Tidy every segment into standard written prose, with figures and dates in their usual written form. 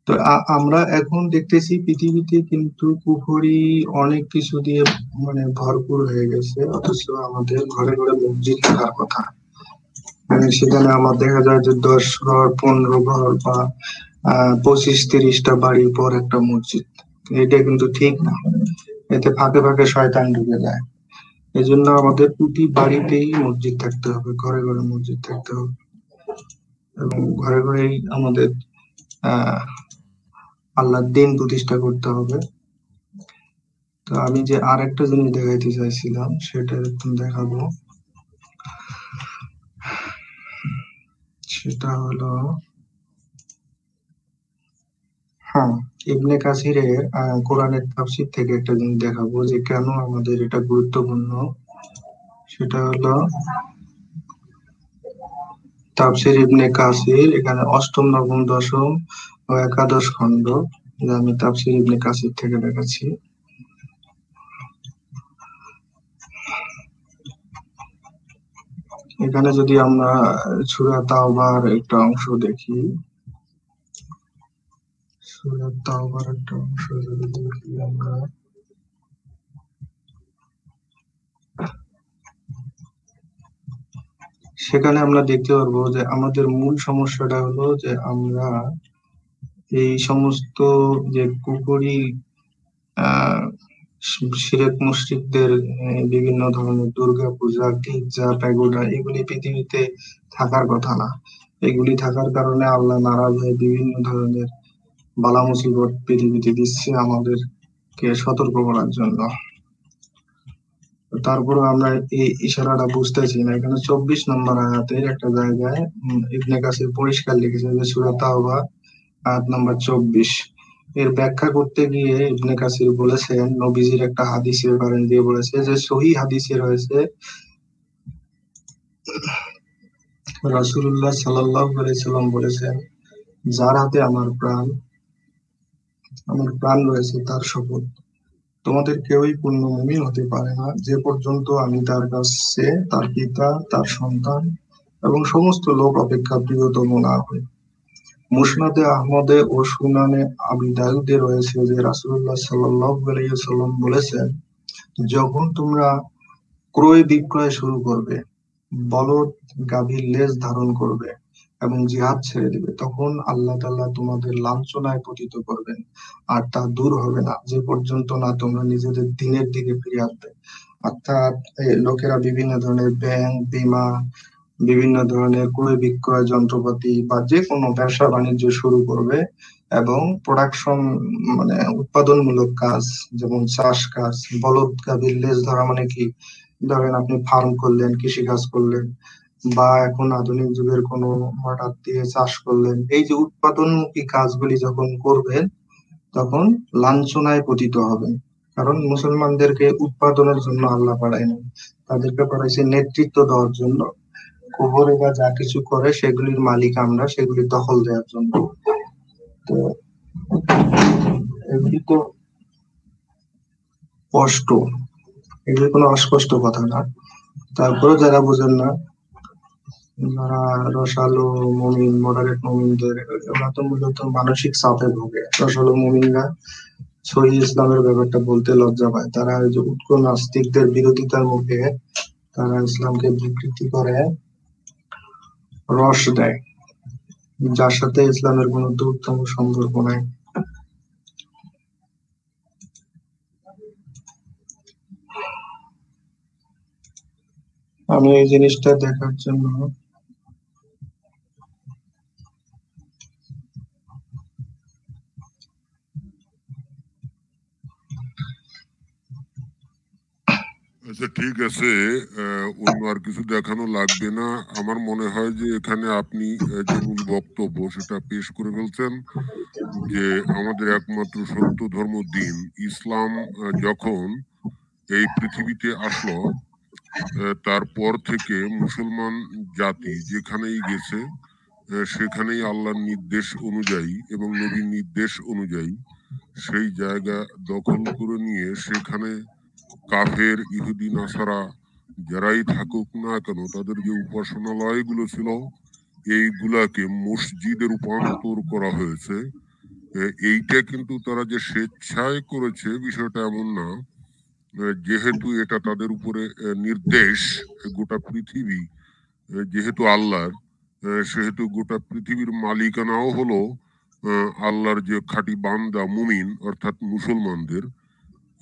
তো আমরা এখন দেখতেছি পৃথিবীতে কিন্তু পুকুরি অনেক কিছু দিয়ে মানে ভরপুর হয়ে গেছে, অথচ আমাদের ঘরে ঘরে মসজিদ থাকার কথা। মানে সেখানে আমার দেখা যায় যে 10 ঘর 15 ঘর বা 25-30টা বাড়ির পর একটা মসজিদ। এটা কিন্তু ঠিক না। এতে ফাঁকে ফাঁকে শয়তান ঢুকে যায়। এই জন্য আমাদের প্রতি বাড়িতেই মসজিদ থাকতে হবে, ঘরে ঘরে মসজিদ থাকতে হবে, এবং ঘরে ঘরেই আমাদের আহ আল্লাহর দিন প্রতিষ্ঠা করতে হবে। তো আমি যে আর একটা জিনিস দেখাইতে চাইছিলাম সেটা একটু দেখাবো। সেটা হলো, হ্যাঁ, ইবনে কাসিরের কোরআনের তাফসীর থেকে একটা জিনিস দেখাবো যে কেন আমাদের এটা গুরুত্বপূর্ণ। সেটা হলো তাফসীর ইবনে কাসির, এখানে অষ্টম নবম দশম ও একাদশ খণ্ড। যে আমি তাফসীর ইবনে কাসির থেকে দেখাচ্ছি। এখানে যদি আমরা সূরা তাওবার একটা অংশ দেখি, সূরা তাওবার একটা অংশ যদি দেখি আমরা, সেখানে আমরা দেখতে পারবো যে আমাদের মূল সমস্যাটা হলো যে আমরা এই সমস্ত যে কুফরি আহ শিরক মুশরিকদের বিভিন্ন ধরনের দুর্গা পূজা, গির্জা, প্যাগোডা, এগুলি পৃথিবীতে থাকার কথা না। এগুলি থাকার কারণে আল্লাহ নারাজ হয়ে বিভিন্ন ধরনের বালা মুসিবত পৃথিবীতে দিচ্ছে আমাদেরকে সতর্ক করার জন্য। তারপরে আমরা এই ইশারাটা বুঝতেছি না। এখানে 24 নম্বর আয়াতের একটা জায়গায় ইবনে কাসির পরিষ্কার লিখেছে যে সূরা তাওবা আয়াত নাম্বার 24। এর ব্যাখ্যা করতে গিয়ে ইবনে কাসির বলেছেন, নবীজির একটা হাদিসের কারণ দিয়ে বলেছে যে সহিহ হাদিসে রয়েছে রাসূলুল্লাহ সাল্লাল্লাহু আলাইহি সাল্লাম বলেছেন, যার হাতে আমার প্রাণ রয়েছে তার শপথ, তোমাদের কেউই পূর্ণ মুমিন হতে পারে না যে পর্যন্ত আমি তার কাছে তার পিতা, তার সন্তান এবং সমস্ত লোক অপেক্ষা প্রিয়তম না হই। মুসনাদে আহমদে ও সুনানে আবি দাউদে রয়েছে যে রাসূলুল্লাহ সাল্লাল্লাহু আলাইহি ওয়াসাল্লাম বলেছেন, যখন তোমরা ক্রয় বিক্রয় শুরু করবে, বলদ গাভীর লেজ ধারণ করবে এবং জিহাদ ছেড়ে দিবে, তখন আল্লাহ তাআলা তোমাদের লাঞ্ছনায় পতিত করবেন, আর তা দূর হবে না যে পর্যন্ত না তোমরা নিজেদের দ্বীনের দিকে ফিরে আসবে। অর্থাৎ লোকেরা বিভিন্ন ধরনের ব্যাংক, বীমা, বিভিন্ন ধরনের ক্রয় বিক্রয় যন্ত্রপাতি বা যে কোনো ব্যবসা বাণিজ্য শুরু করবে, এবং প্রোডাকশন মানে উৎপাদনমূলক কাজ, যেমন চাষ কাজ, বলদ গাভীর লেজ ধরা মানে কি, ধরেন আপনি ফার্ম করলেন, কৃষি কাজ করলেন, বা এখন আধুনিক যুগের কোনো মোটর দিয়ে চাষ করলেন, এই যে উৎপাদনমুখী কাজগুলি যখন করবেন তখন লাঞ্ছনায় পতিত হবেন। কারণ মুসলমানদেরকে উৎপাদনের জন্য আল্লাহ পাঠায়নি, তাদেরকে পাঠাইছে নেতৃত্ব দেওয়ার জন্য। কুফরিরা যা কিছু করে সেগুলির মালিক আমরা, সেগুলি দখল দেওয়ার জন্য। তো এগুলি তো স্পষ্ট, এগুলি কোনো অস্পষ্ট কথা না। তারপরে যারা বোঝেন না, যারা রসালো মুমিন, মডারেট মুমিনদের, ওরা তো মূলত মানসিক চাপে ভোগে। রসালো মুমিনরা সহিহ ইসলামের ব্যাপারটা বলতে লজ্জা পায়। তারা ওই যে উৎকট নাস্তিকদের বিরোধিতার মুখে তারা ইসলামকে বিকৃতি করে রস দেয়, যার সাথে ইসলামের কোনো দূরতম সম্পর্ক নাই। আমি এই জিনিসটা দেখার জন্য আচ্ছা, ঠিক আছে। অন্য আর কিছু দেখানো লাগবে না। আমার মনে হয় যে এখানে আপনি যে মূল বক্তব্য সেটা পেশ করে ফেলছেন, যে আমাদের একমাত্র সত্য ধর্ম দিন ইসলাম যখন এই পৃথিবীতে আসলো, তারপর থেকে মুসলমান জাতি যেখানেই গেছে সেখানেই আল্লাহর নির্দেশ অনুযায়ী এবং নবীর নির্দেশ অনুযায়ী সেই জায়গা দখল করে নিয়ে সেখানে কাফের, ইহুদি, নাসারা যারাই থাকুক না কেন তাদের যে উপাসনালয়গুলো ছিল এইগুলাকে মসজিদে রূপান্তর করা হয়েছে। এইটা কিন্তু তারা যে স্বেচ্ছায় করেছে বিষয়টা এমন না। যেহেতু এটা তাদের উপরে নির্দেশ, গোটা পৃথিবী যেহেতু আল্লাহর, সেহেতু গোটা পৃথিবীর মালিকানাও হলো আল্লাহর যে খাঁটি বান্দা মুমিন অর্থাৎ মুসলমানদের।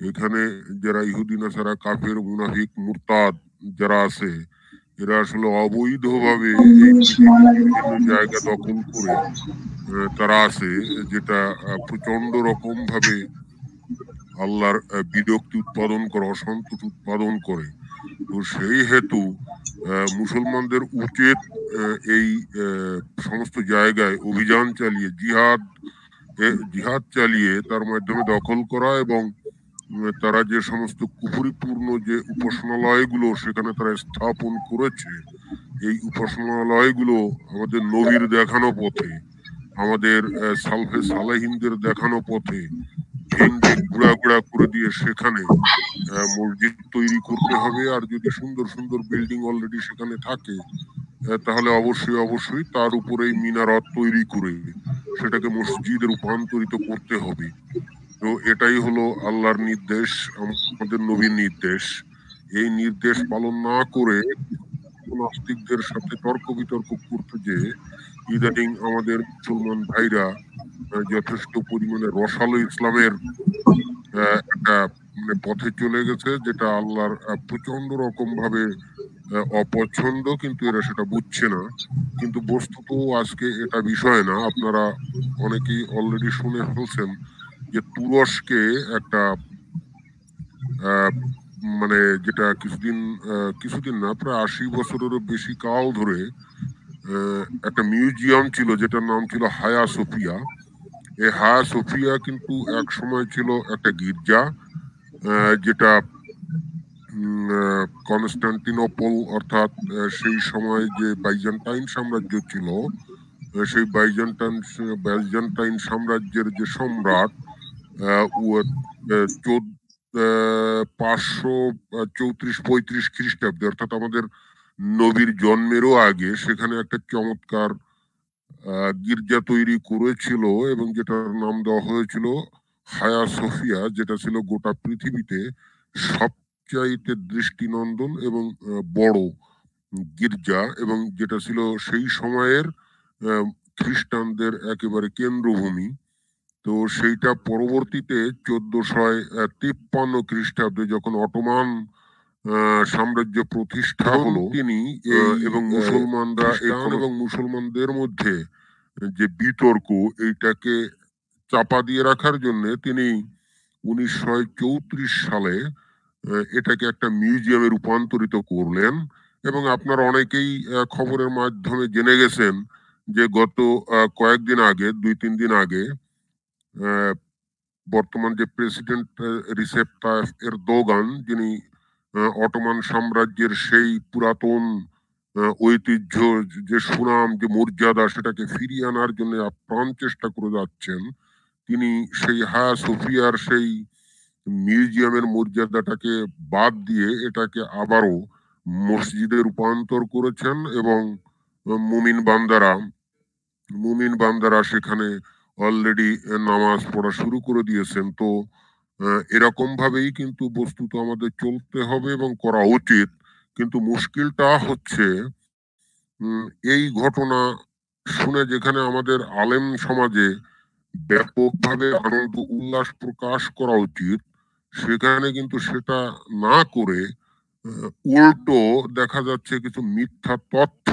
এখানে যারা ইহুদি নাসারা কাফের মুনাফিক মুরতাদ যারা আছে, এরা আসলে অবৈধভাবে এই পৃথিবীর বিভিন্ন জায়গা দখল করে তারা আছে, যেটা প্রচন্ড রকম ভাবে আল্লাহর বিরক্তি উৎপাদন করে, অসন্তোষ উৎপাদন করে। তো সেই হেতু মুসলমানদের উচিত এই সমস্ত জায়গায় অভিযান চালিয়ে জিহাদ চালিয়ে তার মাধ্যমে দখল করা এবং তারা যে সমস্ত কুফরিপূর্ণ যে উপাসনালয়গুলো সেখানে তারা স্থাপন করেছে, এই উপাসনালয়গুলো আমাদের নবীর দেখানো পথে, আমাদের সালফে সালেহিনদের দেখানো পথে ভেঙ্গে গুঁড়া করে দিয়ে সেখানে মসজিদ তৈরি করতে হবে। আর যদি সুন্দর সুন্দর বিল্ডিং অলরেডি সেখানে থাকে, তাহলে অবশ্যই তার উপরেই মিনারত তৈরি করে সেটাকে মসজিদে রূপান্তরিত করতে হবে। তো এটাই হলো আল্লাহর নির্দেশ, আমাদের নবীর নির্দেশ। এই নির্দেশ পালন না করে নাস্তিকদের সাথে তর্ক বিতর্ক করতে যে ইদানিং আমাদের মুসলমান ভাইরা যথেষ্ট পরিমাণে রসালো ইসলামের একটা মানে পথে চলে গেছে, যেটা আল্লাহর প্রচন্ড রকম ভাবে অপছন্দ, কিন্তু এরা সেটা বুঝছে না। কিন্তু বস্তুত আজকে এটা বিষয় না, আপনারা অনেকেই অলরেডি শুনে ফেলছেন যে তুরস্কে একটা মানে যেটা কিছুদিন না, প্রায় ৮০ বছরেরও বেশি কাল ধরে একটা মিউজিয়াম ছিল যেটার নাম ছিল হায়া সোফিয়া। এই হায়া সোফিয়া কিন্তু এক সময় ছিল একটা গির্জা, যেটা কনস্টান্টিনোপল অর্থাৎ সেই সময় যে বাইজেন্টাইন সাম্রাজ্য ছিল, সেই বাইজেন্টাইন সাম্রাজ্যের যে সম্রাট 534-35 খ্রিস্টাব্দে অর্থাৎ আমাদের নবীর জন্মেরও আগে সেখানে একটা চমৎকার গির্জা তৈরি করেছিল এবং যেটার নাম দেওয়া হয়েছিল হায়া সোফিয়া, যেটা ছিল গোটা পৃথিবীতে সবচাইতে দৃষ্টিনন্দন এবং বড় গির্জা, এবং যেটা ছিল সেই সময়ের খ্রিস্টানদের একেবারে কেন্দ্রভূমি। তো সেইটা পরবর্তীতে 1453 খ্রিস্টাব্দে যখন অটোমান সাম্রাজ্য প্রতিষ্ঠা হলো, তিনি এবং মুসলমানরা এবং মুসলমানদের মধ্যে যে বিতর্ক, এইটাকে চাপা দিয়ে রাখার জন্য তিনি 1934 সালে এটাকে একটা মিউজিয়ামে রূপান্তরিত করলেন। এবং আপনারা অনেকেই খবরের মাধ্যমে জেনে গেছেন যে গত কয়েকদিন আগে, 2-3 দিন আগে, বর্তমান যে প্রেসিডেন্ট রিসেপ তাইয়েপ এরদোগান, যিনি অটোমান সাম্রাজ্যের সেই পুরাতন ঐতিহ্য, যে সুনাম, যে মর্যাদা, সেটাকে ফিরিয়ে আনার জন্য আপ্রাণ চেষ্টা করে যাচ্ছেন। তিনি সেই হায়া সোফিয়ার সেই মিউজিয়ামের মর্যাদাটাকে বাদ দিয়ে এটাকে আবারও মসজিদে রূপান্তর করেছেন এবং মুমিন বান্দারা সেখানে অলরেডি নামাজ পড়া শুরু করে দিয়েছেন। তো এরকম ভাবেই কিন্তু বস্তুত আমাদের চলতে হবে এবং করা উচিত। কিন্তু মুশকিলটা হচ্ছে এই ঘটনা শুনে যেখানে আমাদের আলেম সমাজে ব্যাপকভাবে আনন্দ উল্লাস প্রকাশ করা উচিত, সেখানে কিন্তু সেটা না করে উল্টো দেখা যাচ্ছে কিছু মিথ্যা তথ্য,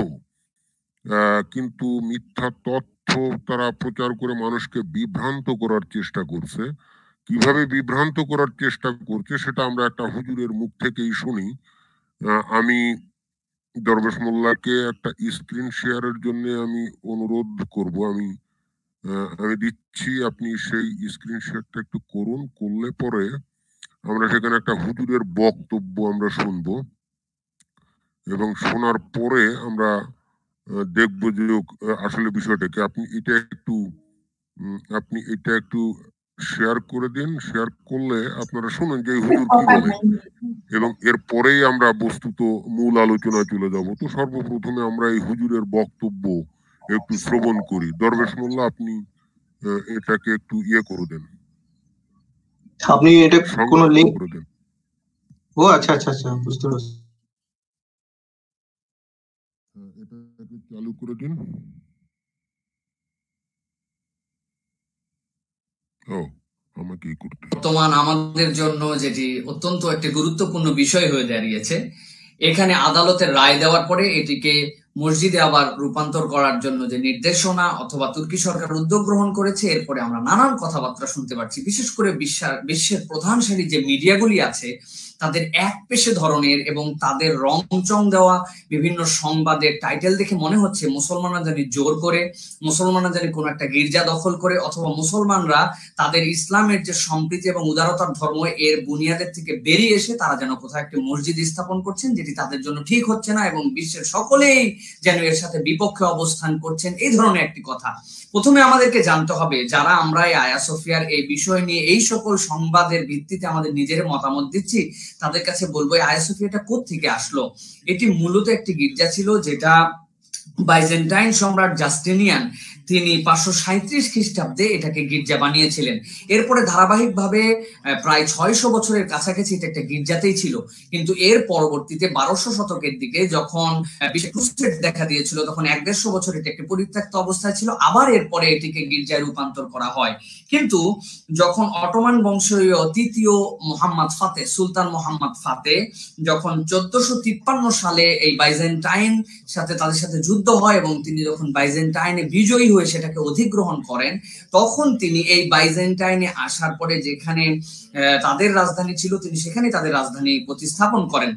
কিন্তু মিথ্যা তথ্য তারা প্রচার করে মানুষকে বিভ্রান্ত করার চেষ্টা করছে। কিভাবে বিভ্রান্ত করার চেষ্টা করছে সেটা আমরা একটা হুজুরের মুখ থেকেই শুনি। আমি দরবেশ মোল্লাকে একটা স্ক্রিন শেয়ারের জন্য আমি অনুরোধ করব। আমি দিচ্ছি, আপনি সেই স্ক্রিন শেয়ারটা একটু করুন। করলে পরে আমরা সেখানে একটা হুজুরের বক্তব্য আমরা শুনবো এবং শোনার পরে আমরা দেখবো যে আসলে বিষয়টা কি। আপনি এটা একটু শেয়ার করে দিন। শেয়ার করলে আপনারা শুনুন যে হুজুর কি বলে, এবং এরপরেই আমরা বস্তুত মূল আলোচনায় চলে যাব। তো সর্বপ্রথমে আমরা এই হুজুরের বক্তব্য একটু শ্রবণ করি। দরবেশ মোল্লা, আপনি এটাকে একটু ইয়ে করে দেন, আপনি এটা কোনো সংরক্ষণ লিঙ্ক? করে দেন। ও আচ্ছা আচ্ছা আচ্ছা, বুঝতে পারছি। এটাকে চালু করে দিন। ও, আমাকেই করতে হবে। বর্তমান আমাদের জন্য যেটি অত্যন্ত একটি গুরুত্বপূর্ণ বিষয় হয়ে দাঁড়িয়েছে, এখানে আদালতের রায় দেওয়ার পরে এটিকে মসজিদে আবার রূপান্তর করার জন্য যে নির্দেশনা অথবা তুর্কি সরকার উদ্যোগ গ্রহণ করেছে, এরপরে আমরা নানান কথাবার্তা শুনতে পাচ্ছি। বিশেষ করে বিশ্বের প্রধান সারি যে মিডিয়াগুলি আছে তাদের একপেশে ধরনের এবং তাদের রংচং দেওয়া বিভিন্ন সংবাদের টাইটেল দেখে মনে হচ্ছে মুসলমানরা জানি জোর করে, মুসলমানরা জানি কোনো একটা গির্জা দখল করে, অথবা মুসলমানরা তাদের ইসলামের যে সম্প্রীতি এবং উদারতার ধর্ম এর বুনিয়াদের থেকে বেরিয়ে এসে তারা যেন কোথাও একটি মসজিদ স্থাপন করছেন, যেটি তাদের জন্য ঠিক হচ্ছে না, এবং বিশ্বের সকলেই যেন এর সাথে বিপক্ষে অবস্থান করছেন, এই ধরনের একটি কথা। প্রথমে আমাদেরকে জানতে হবে, যারা আমরা এই আয়া সোফিয়ার এই বিষয় নিয়ে এই সকল সংবাদের ভিত্তিতে আমাদের নিজের মতামত দিচ্ছি, তাদের কাছে বলবো আয়া সোফিয়াটা কোত্থেকে আসলো। এটি মূলত একটি গির্জা ছিল যেটা বাইজেন্টাইন সম্রাট জাস্টিনিয়ান তিনি 537 খ্রিস্টাব্দে এটাকে গির্জা বানিয়েছিলেন। এরপরে ধারাবাহিকভাবে প্রায় 600 বছরের কাছাকাছি এটা একটা গির্জাতেই ছিল, কিন্তু এর পরবর্তীতে 1200 শতকের দিকে যখন ক্রুসেড দেখা দিয়েছিল, তখন 150 বছর এটা একটি পরিত্যক্ত অবস্থায় ছিল, আবার এরপরে এটিকে গির্জায় রূপান্তর করা হয়। কিন্তু যখন অটোমান বংশীয় তৃতীয় মোহাম্মদ ফাতে, সুলতান মোহাম্মদ ফাতে যখন 1453 সালে এই বাইজেন্টাইন সাথে তাদের সাথে যুদ্ধ হয় এবং তিনি যখন বাইজেন্টাইনে বিজয়ী হয়ে সেটাকে অধিগ্রহণ করেন, তখন তিনি এই বাইজেন্টাইনে আসার পরে যেখানে তাদের রাজধানী ছিল, তিনি সেখানে তাদের রাজধানী প্রতিস্থাপন করেন।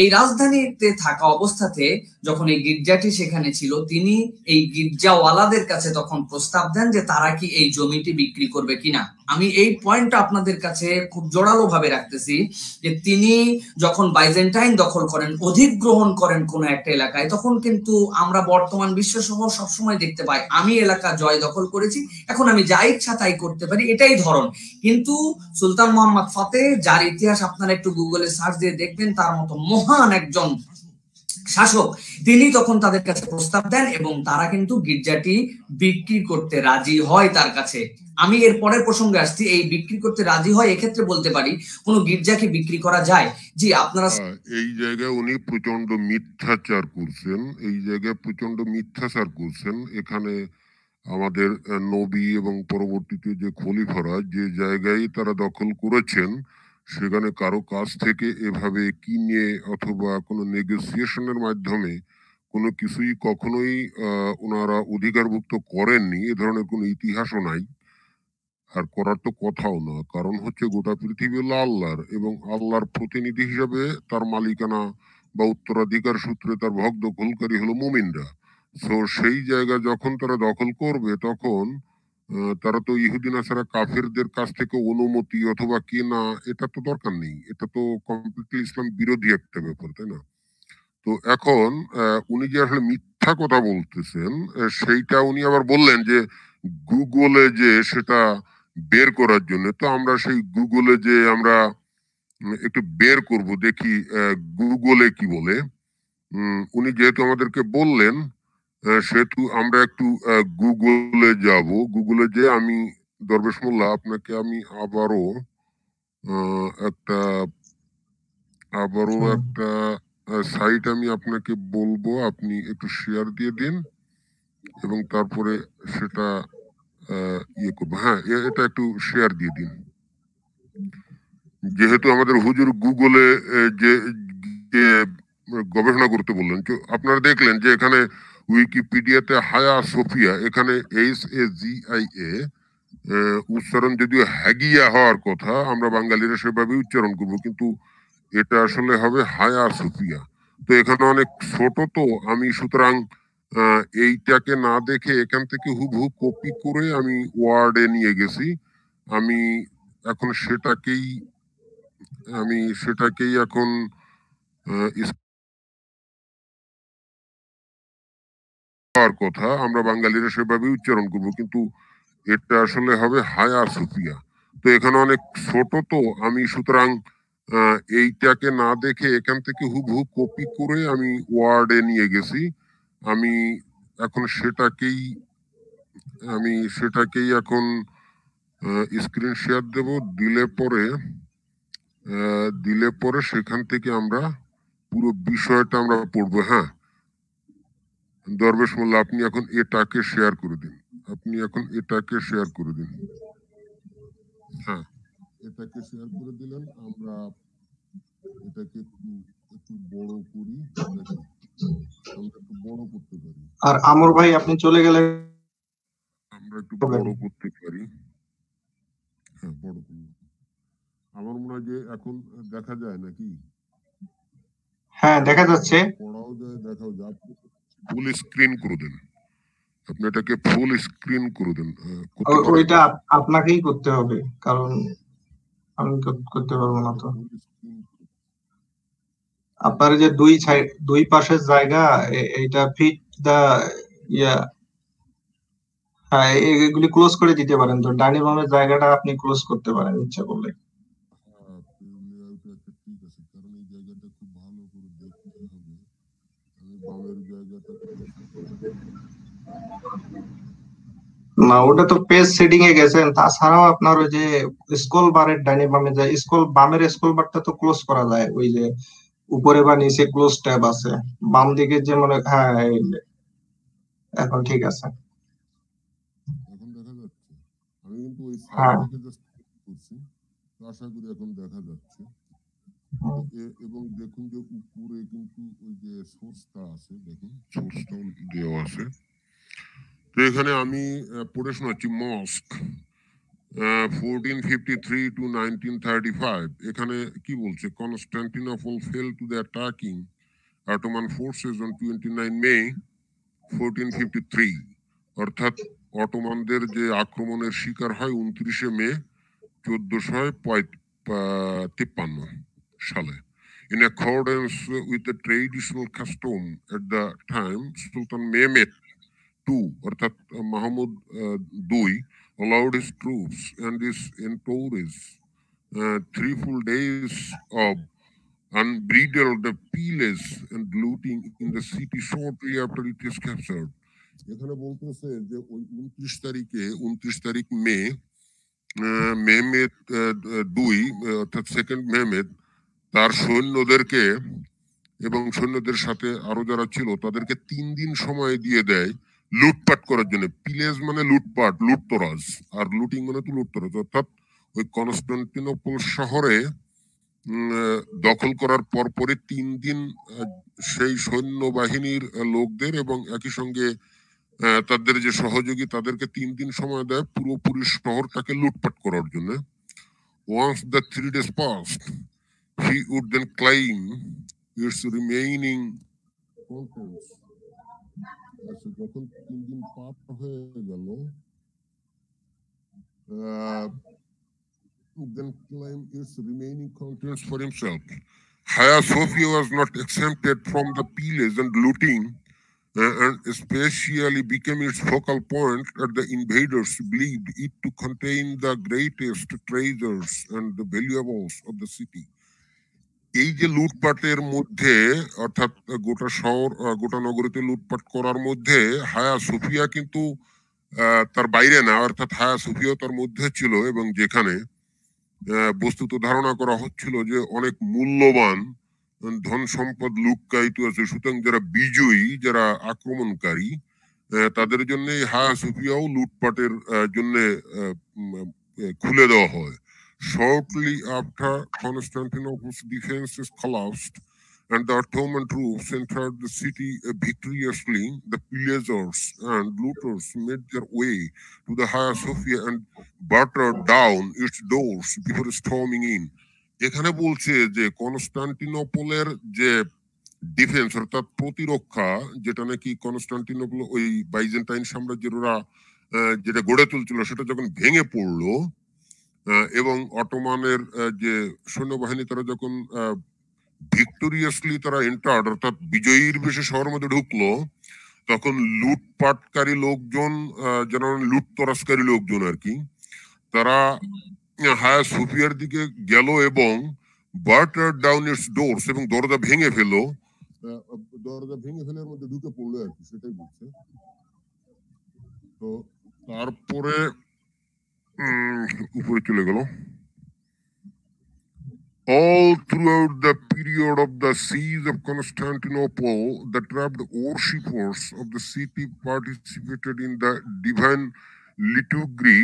এই রাজধানীতে থাকা অবস্থাতে যখন এই গির্জাটি সেখানে ছিল, তিনি এই গির্জাওয়ালাদের কাছে তখন প্রস্তাব দেন যে তারা কি এই জমিটি বিক্রি করবে কিনা। আমি এই পয়েন্টটা আপনাদের কাছে খুব জোরালো ভাবে রাখতেছি যে তিনি যখন বাইজেন্টাইন দখল করেন, অধিগ্রহণ করেন কোন একটা এলাকায়, তখন কিন্তু আমরা বর্তমান বিশ্ব সহ সবসময় দেখতে পাই আমি এলাকা জয় দখল করেছি, এখন আমি যা ইচ্ছা তাই করতে পারি, এটাই ধরন। কিন্তু সুলতান মোহাম্মদ ফাতে, যার ইতিহাস আপনারা একটু গুগলে সার্চ দিয়ে দেখবেন, তার মতো মহান একজন শাসক, তিনি তখন তাদের কাছে প্রস্তাব দেন এবং তারা কিন্তু গির্জাটি বিক্রি করতে রাজি হয় তার কাছে। আমি এর পরের প্রসঙ্গে আসছি, এই বিক্রি করতে রাজি হয় এক্ষেত্রে বলতে পারি কোন গির্জা কি বিক্রি করা যায়? জি, আপনারা এই জায়গায় উনি প্রচন্ড মিথ্যাচার করছেন, এই জায়গায় প্রচন্ড মিথ্যাচার করছেন। এখানে আমাদের নবী এবং পরবর্তীতে যে খলিফারা যে জায়গায় তারা দখল করেছেন, সেখানে কারো কাছ থেকে এভাবে কিনে অথবা কোনো নেগোসিয়েশনের মাধ্যমে কোনো কিছুই কখনোই ওনারা অধিকারভুক্ত করেননি, এ ধরনের কোনো ইতিহাসও নাই, আর করার তো কথাও না। কারণ হচ্ছে গোটা পৃথিবী হলো আল্লাহর, এবং আল্লাহর প্রতিনিধি হিসাবে তার মালিকানা বা উত্তরাধিকার সূত্রে তার ভোগ দখলকারী হলো মুমিনরা। তো সেই জায়গা যখন তারা দখল করবে, তখন তারা তো ইহুদি নাসারা কাফেরদের কাছ থেকে অনুমতি অথবা কেনা, এটা তো দরকার নেই। এটা তো কমপ্লিটলি ইসলাম বিরোধী একটা ব্যাপার, তাই না? তো এখন উনি যে আসলে মিথ্যা কথা বলতেছেন, সেইটা উনি আবার বললেন যে গুগলে যে সেটা বের করার জন্য। তো আমরা সেই গুগলে যে আমরা একটু বের করব, দেখি গুগলে কি বলে। উনি যেহেতু আমাদেরকে বললেন, সেহেতু আমরা একটু গুগলে যাব। গুগলে যে আমি দরবেশ মোল্লা, আপনাকে আমি একটা একটা সাইট আমি আপনাকে বলবো, আপনি একটু শেয়ার দিয়ে দিন এবং তারপরে সেটা ইয়ে করবো। হ্যাঁ, এটা একটু শেয়ার দিয়ে দিন। যেহেতু আমাদের হুজুর গুগলে যে যে গবেষণা করতে বললেন, তো আপনারা দেখলেন যে এখানে উইকিপিডিয়াতে হায়া সোফিয়া, এখানে HAGIA, উচ্চারণ যদিও হ্যাগিয়া হওয়ার কথা, আমরা বাঙালিরা সেভাবে উচ্চারণ করব, কিন্তু এটা আসলে হবে হায়া সোফিয়া। তো এখানে অনেক ছোট, তো আমি সুতরাং এইটাকে না দেখে এখান থেকে হুবহু কপি করে আমি ওয়ার্ডে নিয়ে গেছি। আমি এখন সেটাকেই এখন হওয়ার কথা, আমরা বাঙালিরা সেভাবে উচ্চারণ করব, কিন্তু এটা আসলে হবে হায়া সোফিয়া। তো এখানে অনেক ছোট, তো আমি সুতরাং এইটাকে না দেখে এখান থেকে হুবহু কপি করে আমি ওয়ার্ডে নিয়ে গেছি। আমি এখন আমি সেটাকেই এখন স্ক্রিন শেয়ার দেব, দিলে পরে সেখান থেকে আমরা পুরো বিষয়টা আমরা পড়বো। হ্যাঁ, দরবেশ মোল্লা, আপনি এখন এটাকে শেয়ার করে দিন। হ্যাঁ, এটাকে শেয়ার করে দিলেন। আমরা এটাকে একটু বড় করি, দেখি আমরা একটু বড় করতে পারি। আর আমর ভাই আপনি চলে গেলে আমরা একটু বড় করতে পারি। হ্যাঁ, বড় করব। আমার মনে হয় যে এখন দেখা যায় নাকি? হ্যাঁ, দেখা যাচ্ছে। পড়াও যায়, দেখাও যায়। ফুল স্ক্রিন করে দেন, আপনি এটাকে ফুল স্ক্রিন করে দেন। করতে পারেন? ওইটা আপনাকেই করতে হবে, কারণ আমি করতে পারবো না তো। আপনার যে দুই পাশের জায়গা, এইটা ফিট দা ইয়া, হ্যাঁ, এগুলি ক্লোজ করে দিতে পারেন। তো ডাইনিং রুমের জায়গাটা আপনি ক্লোজ করতে পারেন ইচ্ছা করলে। ঠিক আছে, কারণ এই জায়গাটা খুব ভালো করে দেখতে হবে। আমি বামের জায়গাটা না, ওটা তো পেজ সেটিং এ গেছেন। তাছাড়াও আপনার ওই যে স্ক্রল বারের ডাইনে বামে যায়, বামের স্ক্রল বারটা তো ক্লোজ করা যায়, ওই যে উপরে বা নিচে ক্লোজ ট্যাব আছে বাম দিকে যে হ্যাঁ, এখন ঠিক আছে। এখন দেখা যাচ্ছে। আমি কিন্তু ওই সাইড হ্যাঁ, থেকে জাস্ট করছি, আশা করি এখন দেখা যাচ্ছে। এবং দেখুন যে উপরে কিন্তু ওই যে সোর্সটা আছে, দেখুন সোর্সটাও দেওয়া আছে। তো এখানে আমি পড়ে শোনাচ্ছি। মস্ক 1453 to 1935, এখানে কি বলছে? Constantinople fell to the attacking Ottoman forces on 29 May 1453, অর্থাৎ অটোমানদের যে আক্রমণের শিকার হয় 29 মে 1453 সালে। In accordance with the traditional custom at the time, Sultan Mehmet II, অর্থাৎ Mahmud II, allowed his troops and his entourage 3 full days of unbridled pillage and looting in the city shortly after it is captured. এখানে বলতেছে যে ওই 29 তারিখ মে, Mehmed II, অর্থাৎ second Mehmed, তার সৈন্যদেরকে এবং সৈন্যদের সাথে আরো যারা ছিল তাদেরকে 3 দিন সময় দিয়ে দেয় লুটপাট করার জন্য। পিলেজ মানে লুটপাট, লুটতরাজ, আর লুটিং মানে তো লুটতরাজ। অর্থাৎ ওই কনস্টান্টিনোপল শহরে দখল করার পরপরই 3 দিন সেই সৈন্যবাহিনীর লোকদের এবং একই সঙ্গে তাদের যে সহযোগী তাদেরকে 3 দিন সময় দেয় পুরোপুরি শহরটাকে লুটপাট করার জন্য। Once the 3 days passed, he would then claim its remaining contents. যখন 3 দিন পার হয়ে গেল, then claim its remaining contents for himself. Hagia Sophia was not exempted from the pillage and looting, and especially became its focal point as the invaders believed it to contain the greatest treasures and the valuables of the city. এই যে লুটপাটের মধ্যে, অর্থাৎ গোটা শহর গোটা নগরীতে লুটপাট করার মধ্যে হায়া সোফিয়া কিন্তু তার বাইরে না, অর্থাৎ হায়া সোফিয়া তার মধ্যে ছিল, এবং যেখানে বস্তুত ধারণা করা হচ্ছিল যে অনেক মূল্যবান ধন সম্পদ লুকায়িত আছে। সুতরাং যারা বিজয়ী, যারা আক্রমণকারী, তাদের জন্য হায়া সোফিয়াও লুটপাটের জন্য খুলে দেওয়া হয়। Shortly after Constantinople's defenses collapsed and the Ottoman troops entered the city victoriously, the pillagers and looters made their way to the Hagia Sophia and battered down its doors before storming in. এখানে বলছে যে কনস্টান্টিনোপলের যে defence অর্থাৎ প্রতিরক্ষা, যেটা নাকি Constantinople ওই Byzantine সাম্রাজ্যের ওরা যেটা গড়ে তুলছিল, সেটা যখন ভেঙে পড়লো এবং অটোমানের যে সৈন্যবাহিনী তারা যখন ভিক্টোরিয়াসলি তারা এন্টার্ড, অর্থাৎ বিজয়ীর বেশে শহরের মধ্যে ঢুকলো, তখন লুটপাটকারী লোকজন, যারা লুটতরাজকারী লোকজন আর কি, তারা হায়া সোফিয়ার দিকে গেল এবং বার্টার ডাউন ইটস ডোরস, এবং দরজা ভেঙে ফেলার মধ্যে ঢুকে পড়লো আর কি, সেটাই বলছে। তো তারপরে উপরে চলে গেল। All throughout the period of the siege of Constantinople, the trapped worshippers of the city participated in the divine liturgy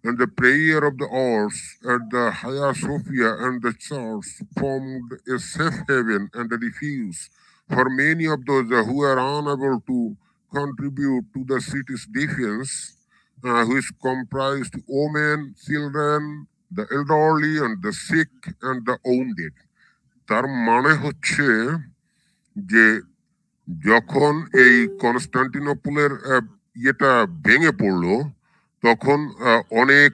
and the prayer of the hours at the Hagia Sophia, and the church formed a safe haven and a refuge for many of those who were unable to contribute to the city's defense, which comprised women, children, the elderly, and the sick, and the wounded. তার মানে হচ্ছে যে যখন এই কনস্টান্টিনোপলের ইয়েটা ভেঙে পড়লো, তখন অনেক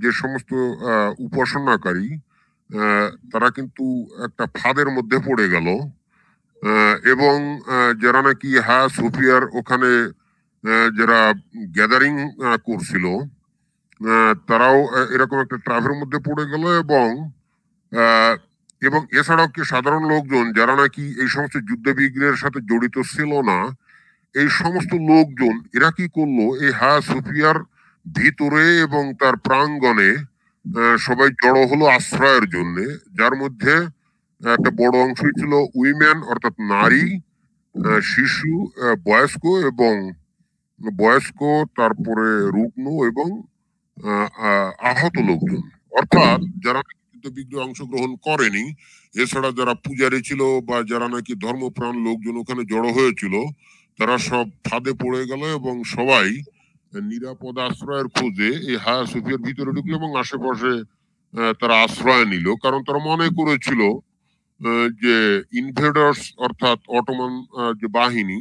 যে সমস্ত উপাসনাকারী তারা কিন্তু একটা ফাঁদের মধ্যে পড়ে গেল, এবং যারা নাকি হায়া সোফিয়ার ওখানে যারা গ্যাদারিং করছিল তারাও এরকম একটা ট্রাভের মধ্যে পড়ে গেল, এবং এছাড়াও কি সাধারণ লোকজন যারা নাকি এই সমস্ত যুদ্ধ বিগ্রহের সাথে জড়িত ছিল না, এই সমস্ত লোকজন এরা কি করলো, এই হায়া সোফিয়ার ভিতরে এবং তার প্রাঙ্গণে সবাই জড়ো হলো আশ্রয়ের জন্য, যার মধ্যে একটা বড় অংশই ছিল উইমেন অর্থাৎ নারী, শিশু, বয়স্ক, তারপরে রুগ্ন এবং আহত লোকজন, অর্থাৎ যারা বিগ্রহে অংশগ্রহণ করেনি, এছাড়া যারা পূজারী ছিল বা যারা নাকি ধর্মপ্রাণ লোকজন ওখানে জড়ো হয়েছিল, তারা সব ফাঁদে পড়ে গেল এবং সবাই নিরাপদ আশ্রয়ের খোঁজে এই হায়া সোফিয়ার ভিতরে ঢুকলো এবং আশেপাশে তারা আশ্রয় নিল, কারণ তারা মনে করেছিল যে ইনভেডার্স অর্থাৎ অটোমান যে বাহিনী,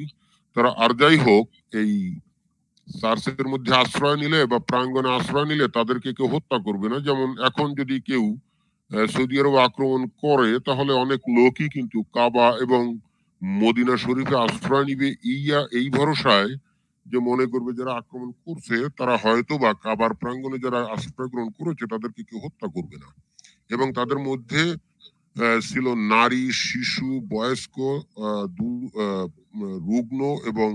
তারা আর যাই হোক এই চার্চের মধ্যে আশ্রয় নিলে বা প্রাঙ্গণে আশ্রয় নিলে তাদেরকে কেউ হত্যা করবে না। যেমন এখন যদি কেউ সৌদি আরব আক্রমণ করে, তাহলে অনেক লোকই কিন্তু কাবা এবং মদিনা শরীফে আশ্রয় নিবে এই ভরসায়, যে মনে করবে যারা আক্রমণ করছে তারা হয়তো বা কাবার প্রাঙ্গণে যারা আশ্রয় গ্রহণ করেছে তাদেরকে কেউ হত্যা করবে না। এবং তাদের মধ্যে ছিল নারী, শিশু, বয়স্ক, রুগ্ন এবং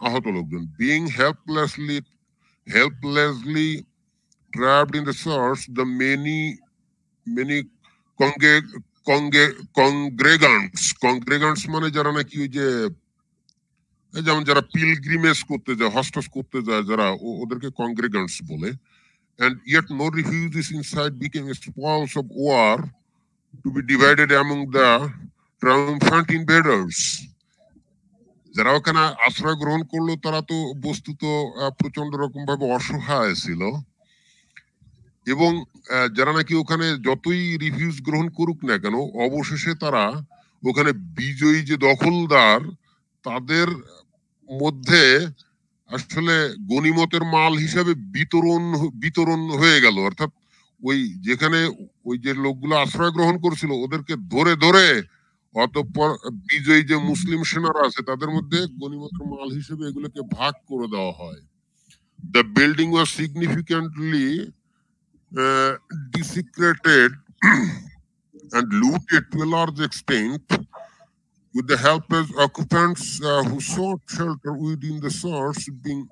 আহত লোকজন। Being helplessly trapped in the church, the many congregants মানে যারা নাকি ওই যে যেমন যারা পিলগ্রিমেজ করতে যায়, হস্টেজ করতে যায় যারা, ওদেরকে কংগ্রেগেন্টস বলে। And yet no refugees inside became spoils of war to be divided among the triumphant invaders. যারা ওখানে আশ্রয় গ্রহণ করলো তারা তো বস্তুত প্রচন্ড রকম ভাবে অসহায় ছিল, এবং যারা নাকি ওখানে যতই রিফিউজ গ্রহণ করুক না কেন, অবশেষে তারা ওখানে বিজয়ী যে দখলদার তাদের মধ্যে আসলে গনিমতের মাল হিসাবে বিতরণ হয়ে গেল। অর্থাৎ ওই যেখানে ওই যে লোকগুলো আশ্রয় গ্রহণ করছিল ওদেরকে ধরে ধরে অতঃপর বিজয়ী যে মুসলিম সেনারা আছে তাদের মধ্যে গনিমতের মাল হিসেবে এগুলোকে ভাগ করে দেওয়া হয়। The building was significantly desecrated and looted to a large extent, with the helpless occupants who sought shelter within the church being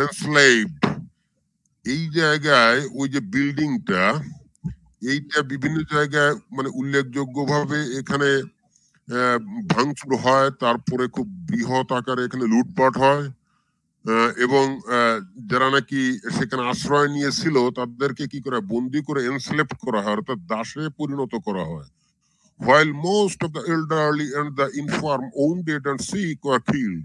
enslaved. এই জায়গায় ওই যে বিল্ডিংটা, এইটা বিভিন্ন জায়গায় মানে উল্লেখযোগ্যভাবে এখানে ভাঙচুর হয়, তারপরে খুব বৃহৎ আকারে এখানে লুটপাট হয়, এবং যারা নাকি সেখানে আশ্রয় নিয়েছিল তাদেরকে কি করে বন্দি করে এনস্লেভ করা হয়, অর্থাৎ দাসে পরিণত করা হয়। While most of the elderly and the infirm, wounded and sick were killed.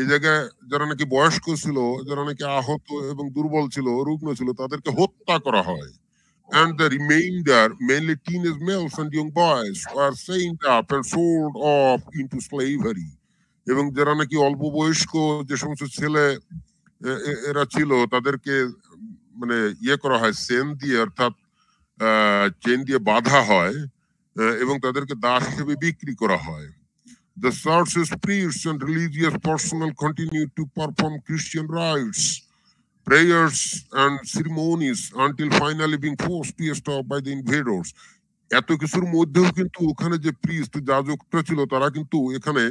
এই জায়গায় যারা নাকি বয়স্ক ছিল, যারা নাকি আহত এবং দুর্বল ছিল, রুগ্ন ছিল, তাদেরকে হত্যা করা হয়। And the remainder, mainly teenage males and young boys, were chained up and sold off into slavery. এবং যারা নাকি অল্প বয়স্ক যে সমস্ত ছেলে এরা ছিল তাদেরকে মানে ইয়ে করা হয়, চেন দিয়ে, অর্থাৎ চেন দিয়ে বাঁধা হয় এবং তাদেরকে দাস হিসেবে বিক্রি করা হয়। The church's priests and religious personnel continued to perform Christian rites, prayers and ceremonies until finally being forced to stop by the invaders. এত কিছুর মধ্যেও কিন্তু ওখানে যে প্রিস্ট, যাজকরা ছিল, তারা কিন্তু এখানে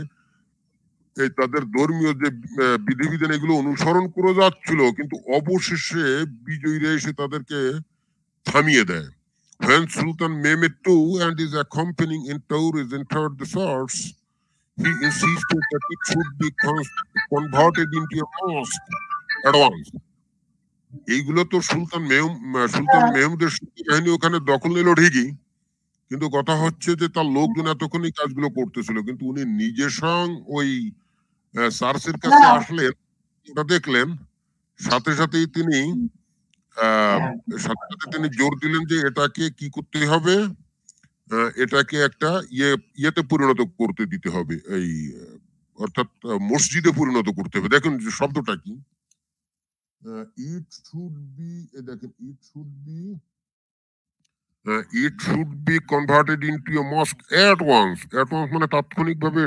এই তাদের ধর্মীয় যে বিধিবিধান এগুলো অনুসরণ করে যাচ্ছিল, কিন্তু অবশেষে বিজয়ীরা এসে তাদেরকে থামিয়ে দেয়। When Sultan Mehmed II and his accompanying entourage entered the source, he insisted that it should be converted into a mosque at once. এইগুলো তো সুলতান মেহমুদের বাহিনী ওখানে দখল নিল ঠিকই, কিন্তু কথা হচ্ছে যে তার লোকজন এতক্ষণ এই কাজগুলো করতেছিল, কিন্তু উনি নিজে সং ওই চার্চের কাছে আসলেন, ওটা দেখলেন, সাথে সাথেই তিনি জোর দিলেন যে এটাকে কি করতে হবে, এটাকে একটা ইয়েতে পরিণত করতে দিতে হবে, এই অর্থাৎ মসজিদে পরিণত করতে হবে। দেখুন যে শব্দটা কি, ইট শুড বি, দেখেন it should be converted into a mosque at once. At once মানে তাৎক্ষণিকভাবে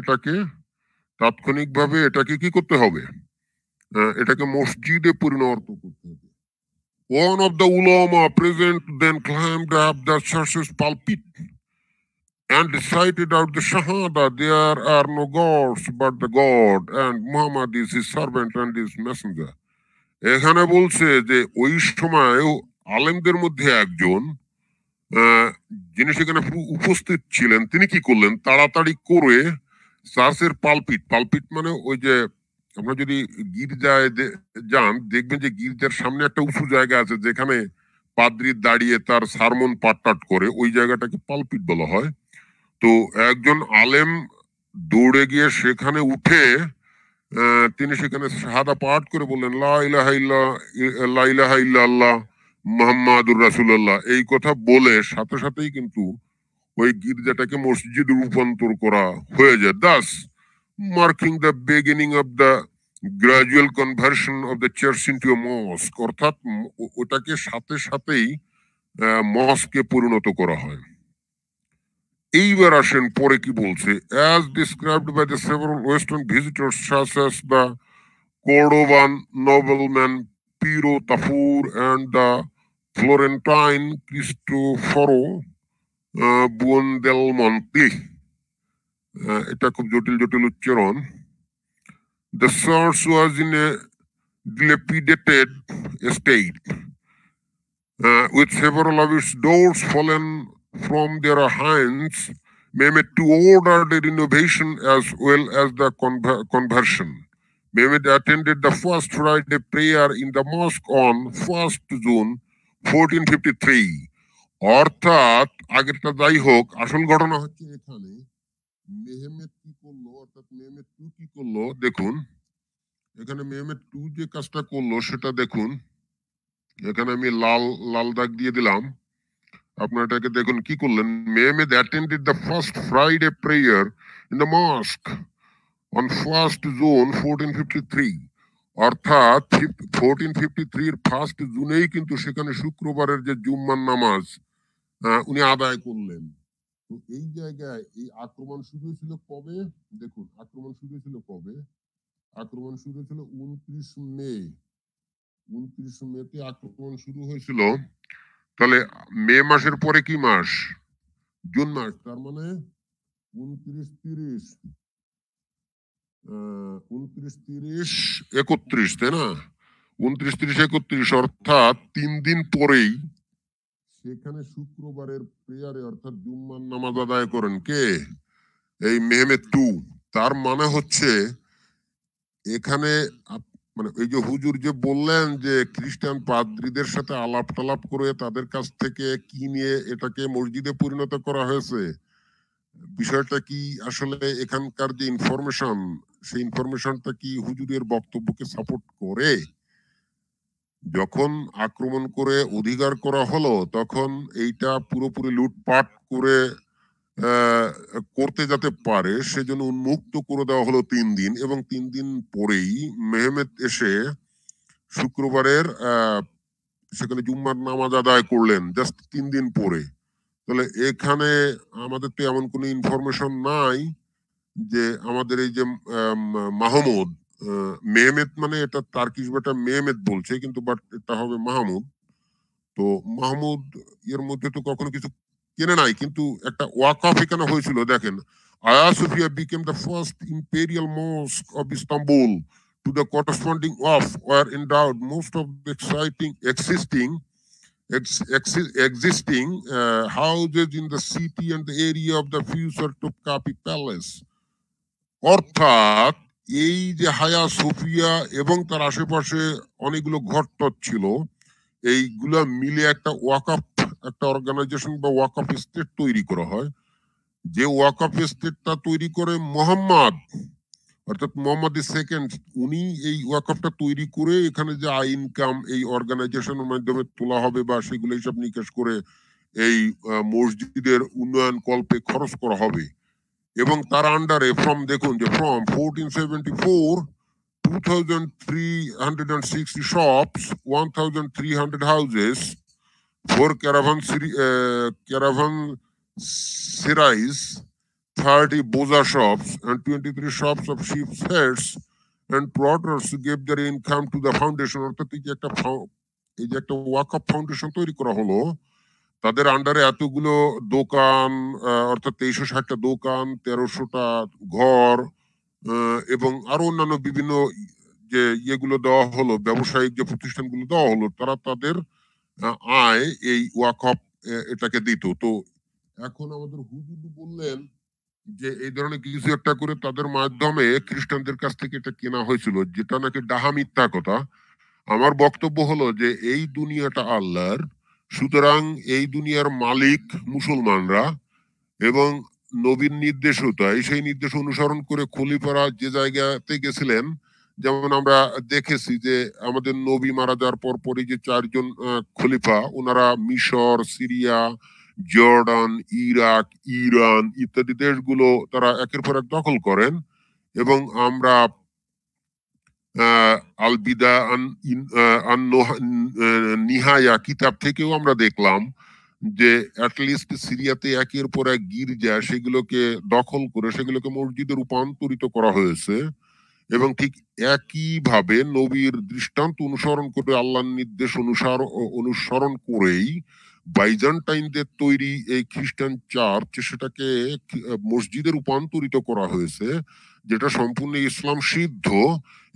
এটাকে কি করতে হবে, এটাকে মসজিদে পরিণত করতে হবে। One of the ulama present then climbed up the church's pulpit and recited out the Shahada, there are no gods but the God, and Muhammad is his servant and his messenger. এখানে বলছে যে ওই সময় আলেমদের মধ্যে একজন যিনি সেখানে উপস্থিত ছিলেন, তিনি কি করলেন, তাড়াতাড়ি করে চার্চের পালপিট মানে ওই যে আমরা যদি গির্জায় যান দেখবেন যে গির্জার সামনে একটা উঁচু জায়গা আছে যেখানে পাদ্রী দাঁড়িয়ে তার সারমন পাঠ করে, ওই জায়গাটাকে পালপিট বলা হয়। তো একজন আলেম দৌড়ে গিয়ে সেখানে উঠে তিনি সেখানে শাহাদা পাঠ করে বললেন লা ইলাহা ইল্লাল্লাহ মুহাম্মাদুর রাসূলুল্লাহ, এই কথা বলে সাথে সাথেই কিন্তু ওই গির্জাটাকে মসজিদে রূপান্তর করা হয়ে যায়। Thus marking the beginning of the gradual conversion of the church into a mosque, অর্থাৎ ওটাকে সাথে সাথেই মস্কে পরিণত করা হয়। এইবার আসেন পরে কি বলছে, as described by the several western visitors such as the Cordovan nobleman Piro Tafur and the Florentine Cristoforo Buondelmonte, এটা খুব জটিল উচ্চারণ। The church was in a dilapidated state with several of its doors fallen from their hands. Mehmed II ordered the renovation as well as the conversion. Mehmed attended the first Friday prayer in the mosque on 1st June 1453. অর্থাৎ আগেরটা যাই হোক, আসল ঘটনা হচ্ছে এখানে Mehmed কি করলো, অর্থাৎ মেহমেদ II কি করলো, দেখুন এখানে মেহমেদ II যে কাজটা করলো সেটা দেখুন, এখানে আমি লাল দাগ দিয়ে দিলাম, আপনারা এটাকে দেখুন কি করলেন। Mehmed attended the first Friday prayer in the mosque on 1st June 1453, অর্থাৎ 1453 এর 1st জুনেই কিন্তু সেখানে শুক্রবারের যে জুম্মার নামাজ উনি আদায় করলেন। তো এই জায়গায় এই আক্রমণ শুরু হয়েছিল কবে, দেখুন আক্রমণ শুরু হয়েছিল কবে, আক্রমণ শুরু হয়েছিল 29 মে। 29 মেতে আক্রমণ শুরু হয়েছিল, তাহলে মে মাসের পরে কি মাস, জুন মাস, তার মানে 29, 30, 29, 30, 31, তাই না, 29, 30, 31, অর্থাৎ 3 দিন পরেই সেখানে শুক্রবারের প্রেয়ারে অর্থাৎ জুম্মার নামাজ আদায় করেন কে, এই মেহমেদ II। তার মানে হচ্ছে এখানে মানে এই যে হুজুর যে বললেন যে খ্রিস্টান পাদ্রীদের সাথে আলাপ টালাপ করে তাদের কাছ থেকে কি নিয়ে এটাকে মসজিদে পরিণত করা হয়েছে, বিষয়টা কি আসলে এখানকার যে ইনফরমেশন সেই ইনফরমেশনটা কি হুজুরের বক্তব্যকে সাপোর্ট করে? যখন আক্রমণ করে অধিকার করা হলো তখন এইটা পুরোপুরি লুটপাট করে করতে যাতে পারে সেজন্য উন্মুক্ত করে দেওয়া হলো 3 দিন, এবং 3 দিন পরেই মেহমেদ এসে শুক্রবারের সেখানে জুম্মার নামাজ আদায় করলেন জাস্ট 3 দিন পরে। তাহলে এখানে আমাদের তো এমন কোনো ইনফরমেশন নাই যে আমাদের এই যে মাহমুদ, মেহমেদ মানে এটা তার্কিশ বেটা মেহমেদ বলছে, কিন্তু বাট এটা হবে মাহমুদ। তো মাহমুদ এর মধ্যে তো কখনো কিছু কেনে নাই, কিন্তু একটা ওয়াকফ এখানে হয়েছিল। দেখেন Hagia Sophia became the first imperial mosque of Istanbul. To the corresponding of were endowed most of the existing houses in the city and the area of the future Topkapi Palace. অর্থাৎ এই যে হায়া Sophia এবং তার আশেপাশে অনেকগুলো ঘরটর ছিল, এইগুলা মিলে একটা ওয়াকফ, একটা অর্গানাইজেশন বা ওয়াকফ স্টেট তৈরি করা হয়। যে ওয়াকফ স্টেটটা তৈরি করে মোহাম্মদ, অর্থাৎ মোহাম্মদ সেকেন্ড, উনি এই ওয়াকফটা তৈরি করে এখানে যে ইনকাম এই অর্গানাইজেশনের মাধ্যমে তোলা হবে বা সেগুলো হিসাব নিকাশ করে এই মসজিদের উন্নয়ন কল্পে খরচ করা হবে। এবং তার আন্ডারে দেখুন যে from 1474 2360 shops, 1300 houses, 4 caravanserais, 30 boza shops, and 23 shops of sheep's heads and plotters gave their income to the foundation. অর্থাৎ এই যে একটা ওয়াকফ ফাউন্ডেশন তৈরি করা হলো, তাদের আন্ডারে এতগুলো দোকান, অর্থাৎ 2360টা দোকান, 1300টা ঘর এবং আরো অন্যান্য বিভিন্ন যে ইয়েগুলো দেওয়া হলো, ব্যবসায়িক যে প্রতিষ্ঠানগুলো দেওয়া হলো, তারা তাদের আয় এই ওয়াকফ এটাকে দিত। তো এখন আমাদের হুজুর বললেন যে এই ধরনের কিছু একটা করে তাদের মাধ্যমে খ্রিস্টানদের কাছ থেকে এটা কেনা হয়েছিল, যেটা নাকি ডাহা মিথ্যা কথা। আমার বক্তব্য হলো যে এই দুনিয়াটা আল্লাহর, সুতরাং এই দুনিয়ার মালিক মুসলমানরা, এবং নবীর নির্দেশও তাই। সেই নির্দেশ অনুসরণ করে খলিফারা যে জায়গাতে গেছিলেন, যেমন আমরা দেখেছি যে আমাদের নবী মারা যাওয়ার পর পরই যে 4 জন খলিফা, ওনারা মিশর, সিরিয়া, জর্ডান, ইরাক, ইরান ইত্যাদি দেশগুলো তারা একের পর এক দখল করেন। এবং আমরা আল বিদা নিহায়া কিতাব থেকেও আমরা দেখলাম যে অ্যাটলিস্ট সিরিয়াতে একের পর এক গির্জা, সেগুলোকে দখল করে সেগুলোকে মসজিদে রূপান্তরিত করা হয়েছে। এবং ঠিক একই ভাবে নবীর দৃষ্টান্ত অনুসরণ করে, আল্লাহর নির্দেশ অনুসরণ করেই বাইজান্টাইনদের তৈরি এই খ্রিস্টান চার্চ, সেটাকে মসজিদে রূপান্তরিত করা হয়েছে, যেটা সম্পূর্ণ ইসলাম সিদ্ধ।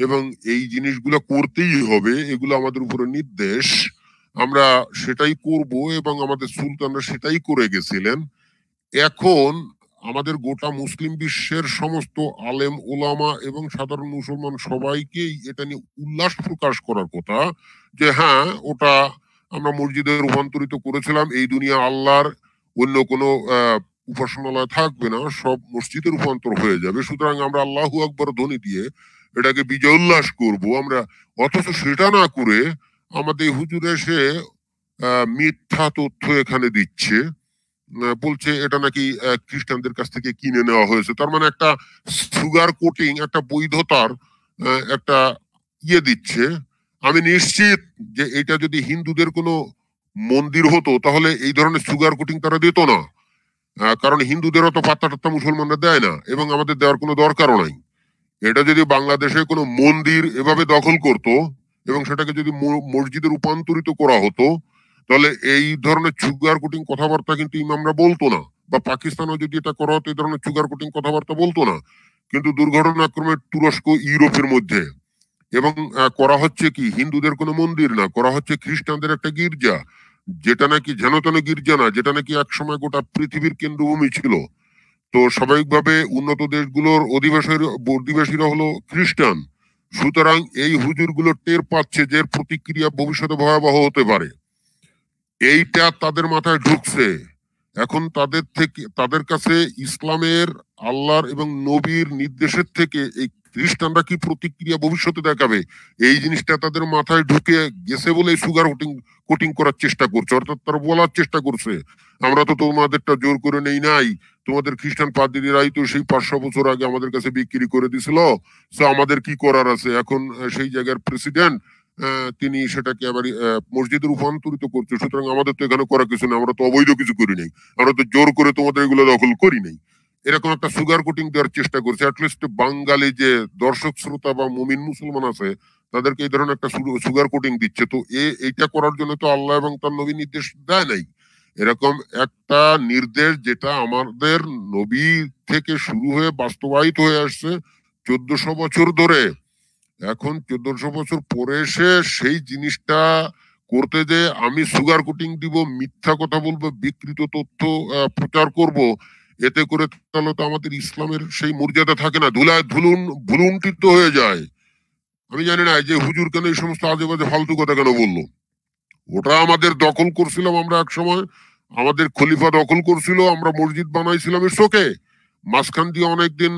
এবং এই জিনিসগুলো করতেই হবে, এগুলো আমাদের উপরে নির্দেশ, আমরা সেটাই করব এবং আমাদের সুলতানরা সেটাই করে গেছিলেন। এখন আমাদের গোটা মুসলিম বিশ্বের সমস্ত আলেম ওলামা এবং সাধারণ মুসলমান সবাইকেই এটা নিয়ে উল্লাস প্রকাশ করার কথা যে হ্যাঁ, ওটা আমরা মসজিদে রূপান্তরিত করেছিলাম, এই দুনিয়া আল্লাহর, অন্য কোনো উপাসনালয় থাকবে না, সব মসজিদে রূপান্তর হয়ে যাবে। সুতরাং আমরা আল্লাহু আকবার ধ্বনি দিয়ে এটাকে বিজয় উল্লাস করব আমরা। অথচ সেটা না করে আমাদের হুজুর এসে মিথ্যা তথ্য এখানে দিচ্ছে, বলছে এটা নাকি খ্রিস্টানদের কাছ থেকে কিনে নেওয়া হয়েছে। তার মানে একটা সুগার কোটিং, একটা বৈধতার একটা ইয়ে দিচ্ছে। আমি নিশ্চিত যে এটা যদি হিন্দুদের কোনো মন্দির হতো তাহলে এই ধরনের সুগার কোটিং তারা দিত না, কারণ হিন্দুদেরও তো পাত্তা টাত্তা মুসলমানরা দেয় না এবং আমাদের দেওয়ার কোনো দরকারও নাই। এটা যদি বাংলাদেশে কোনো মন্দির এভাবে দখল করত এবং সেটাকে যদি মসজিদে রূপান্তরিত করা হতো, তাহলে এই ধরনের সুগার কোটিং কথাবার্তা কিন্তু ইমামরা বলতো না, বা পাকিস্তানও যদি এটা করা হতো এই ধরনের সুগার কোটিং কথাবার্তা বলতো না। কিন্তু দুর্ঘটনাক্রমে তুরস্ক, ইউরোপের মধ্যে, এবং করা হচ্ছে কি হিন্দুদের কোনো মন্দির না, করা হচ্ছে খ্রিস্টানদের একটা গির্জা, যেটা নাকি যেন তেন গির্জা না, যেটা নাকি একসময় গোটা পৃথিবীর কেন্দ্রভূমি ছিল। তো স্বাভাবিকভাবে উন্নত দেশগুলোর অধিবাসীরা হলো খ্রিস্টান। সুতরাং এই হুজুরগুলো টের পাচ্ছে যে প্রতিক্রিয়া ভবিষ্যতে ভয়াবহ হতে পারে, এইটা তাদের মাথায় ঢুকছে। এখন তাদের কাছে ইসলামের, আল্লাহর এবং নবীর নির্দেশের থেকে এই খ্রিস্টানরা কি প্রতিক্রিয়া ভবিষ্যতে দেখাবে, এই জিনিসটা তাদের মাথায় ঢুকে গেছে বলে সুগার কোটিং করার চেষ্টা করছে। অর্থাৎ তারা বলার চেষ্টা করছে আমরা তো তোমাদেরটা জোর করে নেই নাই, তোমাদের খ্রিস্টান পাদ্রীরাই তো সেই 500 বছর আগে আমাদের কাছে বিক্রি করে দিছিল, তো আমাদের কি করার আছে। এখন সেই জায়গার প্রেসিডেন্ট তিনি সেটাকে আবার মসজিদে রূপান্তরিত করছে, সুতরাং আমাদের তো এখানে করা কিছু নেই, আমরা তো অবৈধ কিছু করি নাই, আমরা তো জোর করে তোমাদের এগুলো দখল করি নাই। এরকম একটা সুগার কোটিং দেওয়ার চেষ্টা করছে। অ্যাটলিস্ট বাঙালি যে দর্শক শ্রোতা বা মুমিন মুসলমান আছে তাদেরকে এই ধরনের একটা সুগার কোটিং দিচ্ছে। তো এইটা করার জন্য তো আল্লাহ এবং তার নবী নির্দেশ দেয় নাই। এরকম একটা নির্দেশ যেটা আমাদের নবী থেকে শুরু হয়ে বাস্তবায়িত হয়ে আসছে 1400 বছর ধরে। এখন 1400 বছর পরে এসে সেই জিনিসটা করতে যে আমি সুগার কোটিং দিব, মিথ্যা কথা বলবো, বিকৃত তথ্য প্রচার করব, এতে করে তাহলে তো আমাদের ইসলামের সেই মর্যাদা থাকে না, ধুলায় ভুলুণ্ঠিত হয়ে যায়। আমি জানি না যে হুজুর কেন এই সমস্ত আজে বাজে ফালতু কথা কেন বললো। ওটা আমাদের দখল করছিলাম আমরা এক সময়, আমাদের খলিফা দখল করছিল, আমরা মসজিদ বানাইছিলাম শোকে, মাঝখান দিয়ে অনেকদিন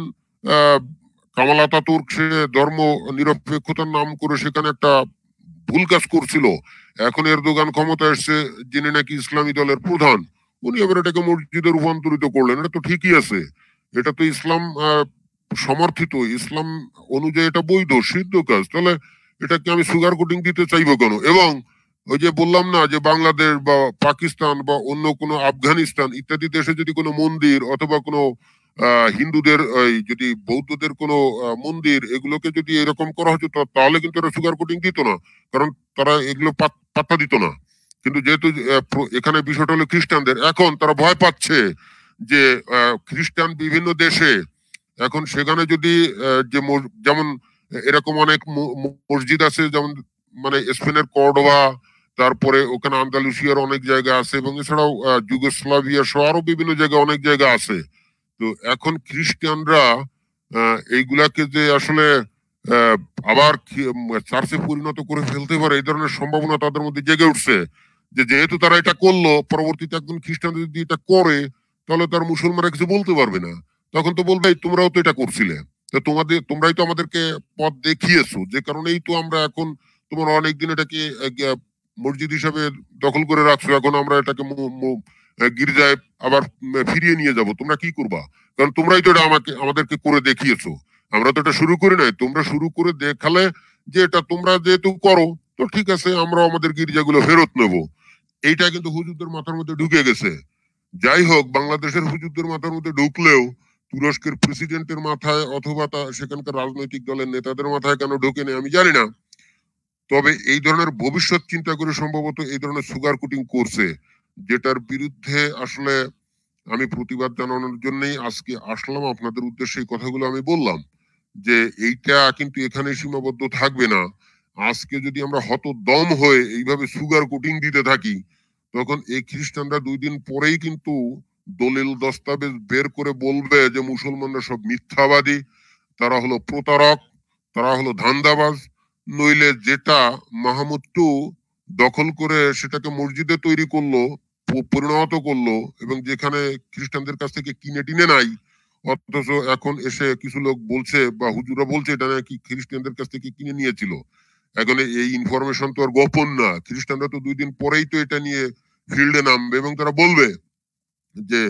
কামাল আতাতুর্ক সে ধর্ম নিরপেক্ষতার নাম করে সেখানে একটা ভুল কাজ করছিল। এখন এরদোগান ক্ষমতা এসছে, যিনি নাকি ইসলামী দলের প্রধান, উনি আবার এটাকে মসজিদে রূপান্তরিত করলেন। এটা তো ঠিকই আছে, এটা তো ইসলাম সমর্থিত, ইসলাম অনুযায়ী এটা বৈধ সিদ্ধ কাজ, তাহলে এটাকে আমি সুগার কোটিং দিতে চাইবো কেন? এবং ওই যে বললাম না যে বাংলাদেশ বা পাকিস্তান বা অন্য কোনো আফগানিস্তান ইত্যাদি দেশে যদি কোনো মন্দির অথবা কোনো হিন্দুদের যদি বৌদ্ধদের কোনো মন্দির এগুলোকে যদি এরকম করা হতো তাহলে কিন্তু এরা সুগার কোটিং দিত না, কারণ তারা এগুলো পাত্তা দিত না। কিন্তু যেহেতু এখানে বিষয়টা হলো খ্রিস্টানদের, এখন তারা ভয় পাচ্ছে যে খ্রিস্টান বিভিন্ন দেশে এখন সেখানে যদি যে যেমন এরকম অনেক মসজিদ আছে, যেমন মানে স্পেনের কর্ডোবা, তারপরে ওখানে আন্দালুসিয়ার অনেক জায়গা আছে, এবং এছাড়াও যুগোস্লাভিয়া সহ আরো বিভিন্ন জায়গায় অনেক জায়গা আছে। তো এখন খ্রিস্টানরা এইগুলাকে যে আসলে আবার চার্চে পরিণত করে ফেলতে পারে এই ধরনের সম্ভাবনা তাদের মধ্যে জেগে উঠছে, যে যেহেতু তারা এটা করলো, পরবর্তীতে একজন খ্রিস্টান যদি এটা করে তাহলে তার মুসলমানরা কিছু বলতে পারবে না, তখন তো বলবে তোমরাও তো এটা করছিলে, তো তোমরাই তো আমাদেরকে পথ দেখিয়েছো, যে কারণেই তো আমরা এখন তোমরা অনেকদিন এটাকে মসজিদ হিসাবে দখল করে রাখছো, এখন আমরা এটাকে গির্জায় আবার ফিরিয়ে নিয়ে যাব, তোমরা কি করবা? কারণ তোমরাই তো এটা আমাদেরকে করে দেখিয়েছো, আমরা তো এটা শুরু করি নাই, তোমরা শুরু করে দেখালে যে এটা তোমরা যেহেতু করো তো ঠিক আছে, আমরা আমাদের গির্জাগুলো ফেরত নেব। এইটা কিন্তু হুজুরদের মাথার মধ্যে ঢুকে গেছে। যাই হোক, বাংলাদেশের হুজুরদের মাথার মধ্যে ঢুকলেও তুরস্কের প্রেসিডেন্টের মাথায় অথবা সেখানকার রাজনৈতিক দলের নেতাদের মাথায় কেন ঢোকেনি আমি জানি না। তবে এই ধরনের ভবিষ্যৎ চিন্তা করে সম্ভবত এই ধরনের সুগার কোটিং করছে, যেটার বিরুদ্ধে আসলে আমি প্রতিবাদ জানানোর জন্যই আজকে আসলাম আপনাদের উদ্দেশ্যে, এই কথাগুলো আমি বললাম যে এইটা কিন্তু এখানে সীমাবদ্ধ থাকবে না। আজকে যদি আমরা হতদম হয়ে এইভাবে সুগার কোটিং দিতে থাকি, তখন এই খ্রিস্টানরা 2 দিন পরেই কিন্তু দলিল দস্তাবেজ বের করে বলবে যে মুসলমানরা সব মিথ্যাবাদী, তারা হলো প্রতারক, তারা হলো ধান্দাবাজ। নইলে যেটা মাহমুদ টু দখল করে সেটাকে মসজিদে তৈরি করলো, পরিণত করলো, এবং যেখানে খ্রিস্টানদের কাছ থেকে কিনে টিনে নাই, অথচ এখন এসে কিছু লোক বলছে বা হুজুরা বলছে এটা নাকি খ্রিস্টানদের কাছ থেকে কিনে নিয়েছিল। এখন এই ইনফরমেশন তো আর গোপন না, খ্রিস্টানরা তো 2 দিন পরেই তো এটা নিয়ে ফিল্ডে নামবে এবং তারা বলবে যে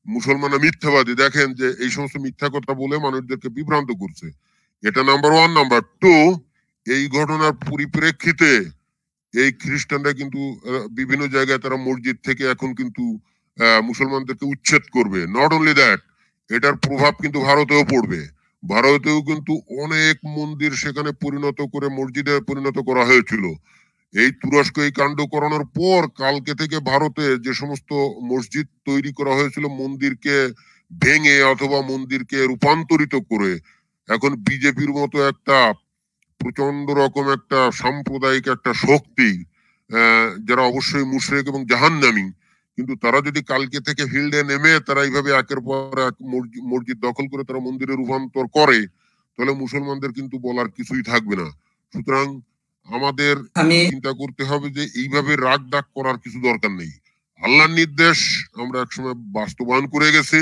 মুসলমানরা মিথ্যাবাদী, দেখেন যে এই সমস্ত মিথ্যা কথা বলে মানুষদেরকে বিভ্রান্ত করছে। এটা নাম্বার 1। নাম্বার 2, এই ঘটনার পরিপ্রেক্ষিতে এই খ্রিস্টানরা কিন্তু বিভিন্ন জায়গায় তারা মসজিদ থেকে এখন কিন্তু মুসলমানদেরকে উচ্ছেদ করবে। নট অনলি দ্যাট, এটার প্রভাব কিন্তু ভারতেও পড়বে। ভারতেও কিন্তু অনেক মন্দির সেখানে পরিণত করে মসজিদে পরিণত করা হয়েছিল। এই তুরস্ক এই কাণ্ড করানোর পর কালকে থেকে ভারতে যে সমস্ত মসজিদ তৈরি করা হয়েছিল মন্দিরকে ভেঙে অথবা মন্দিরকে রূপান্তরিত করে, এখন বিজেপির মতো একটা প্রচন্ড রকম একটা সাম্প্রদায়িক একটা শক্তি, যারা অবশ্যই মুশরিক এবং জাহান্নামী, কিন্তু তারা যদি কালকে থেকে ফিল্ডে নেমে তারা এইভাবে একের পর এক মসজিদ দখল করে তারা মন্দিরে রূপান্তর করে, তাহলে মুসলমানদের কিন্তু বলার কিছুই থাকবে না। সুতরাং আমাদের চিন্তা করতে হবে যে এইভাবে রাগ ডাক করার কিছু দরকার নেই। আল্লাহর নির্দেশ আমরা একসময় বাস্তবায়ন করে গেছে,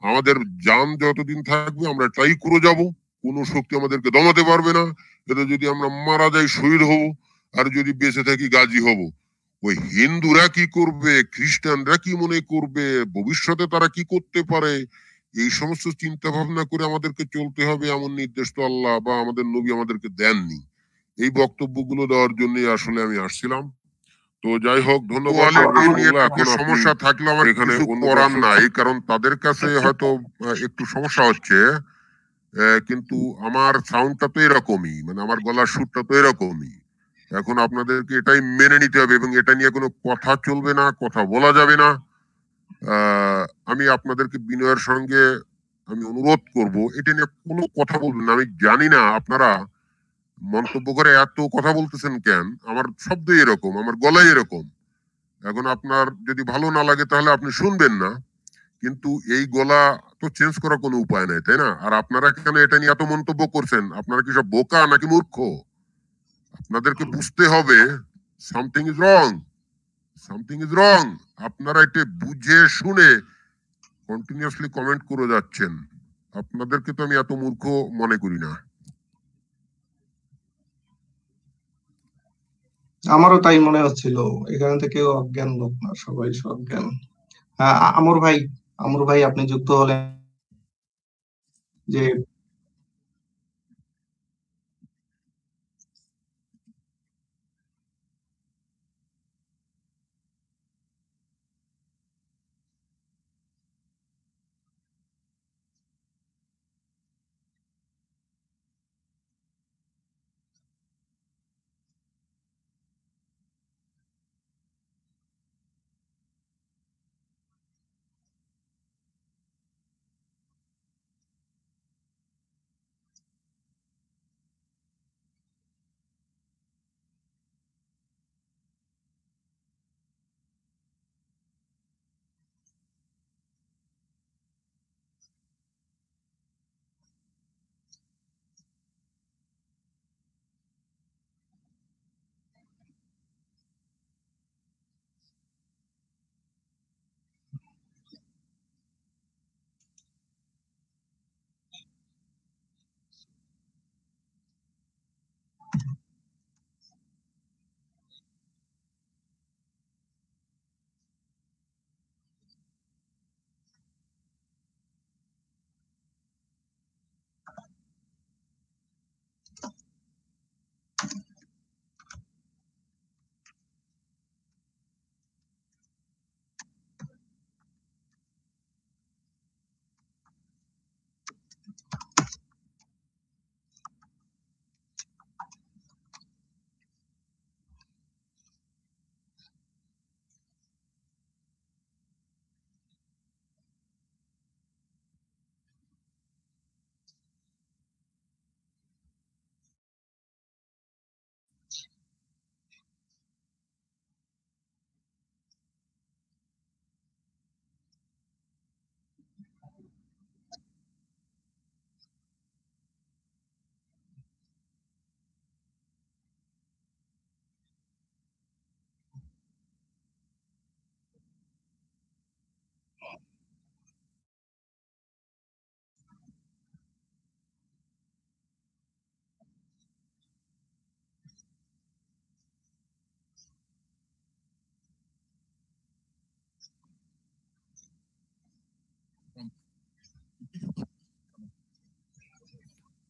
আমাদের জান যতদিন থাকবে আমরা তাই করে যাব, কোন শক্তি আমাদেরকে দমাতে পারবে না। এটা যদি আমরা মারা যাই শহীদ হব, আর যদি বেঁচে থাকি গাজী হব। ওই হিন্দুরা কি করবে, খ্রিস্টানরা কি মনে করবে, ভবিষ্যতে তারা কি করতে পারে, এই সমস্ত চিন্তা ভাবনা করে আমাদেরকে চলতে হবে, এমন নির্দেশ তো আল্লাহ বা আমাদের নবী আমাদেরকে দেননি। এই বক্তব্যগুলো দেওয়ার জন্য আসলে আমি আসছিলাম। তো যাই হোক, ধন্যবাদ। এখন সমস্যা থাকলে আমার এখানে করার নাই, কারণ তাদের কাছে হয়তো একটু সমস্যা হচ্ছে, কিন্তু আমার সাউন্ডটা তো এরকমই, মানে আমার গলার সুরটা তো এরকমই। এখন আপনাদেরকে এটাই মেনে নিতে হবে এবং এটা নিয়ে কোনো কথা চলবে না, কথা বলা যাবে না। আমি আপনাদেরকে বিনয়ের সঙ্গে আমি অনুরোধ করব এটা নিয়ে কোনো কথা বলবেন না। আমি জানি না আপনারা মন্তব্য করে এত কথা বলতেছেন কেন। আমার শব্দই এরকম, আমার গলায় এরকম। এখন আপনার যদি ভালো না লাগে তাহলে আপনি শুনবেন না, কিন্তু এই গলা তো চেঞ্জ করার কোনো উপায় নাই, তাই না? আর আপনারা কেন এটা নিয়ে এত মন্তব্য করছেন? আপনারা কি সব বোকা নাকি মূর্খ? আপনাদেরকে বুঝতে হবে something is wrong, something is wrong. আপনারা এটা বুঝে শুনে কন্টিনিউয়াসলি কমেন্ট করে যাচ্ছেন। আপনাদেরকে তো আমি এত মূর্খ মনে করি না। আমারও তাই মনে হচ্ছিল, এখানে থেকে অজ্ঞান লোক না, সবাই সজ্ঞান। হ্যাঁ, আমর ভাই আপনি যুক্ত হলেন যে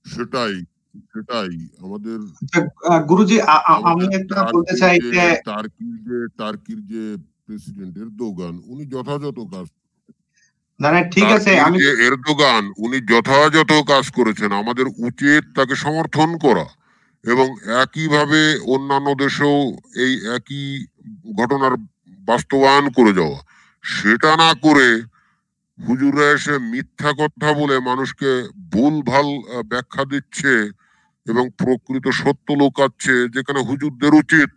সেটাই, সেটাই আমাদের গুরুজি, আমি আমাদের একটা বলতে চাই যে টার্কির যে প্রেসিডেন্ট এরদোগান উনি যথাযথ কাজ, না না, ঠিক আছে, টার্কির আমি যে এরদোগান উনি যথাযথ কাজ করেছেন। আমাদের উচিত তাকে সমর্থন করা এবং একইভাবে অন্যান্য দেশেও এই একই ঘটনার বাস্তবায়ন করে যাওয়া। সেটা না করে হুজুররা এসে মিথ্যা কথা বলে মানুষকে ভুলভাল ব্যাখ্যা দিচ্ছে এবং প্রকৃত সত্য লুকাচ্ছে, যেখানে হুজুরদের উচিত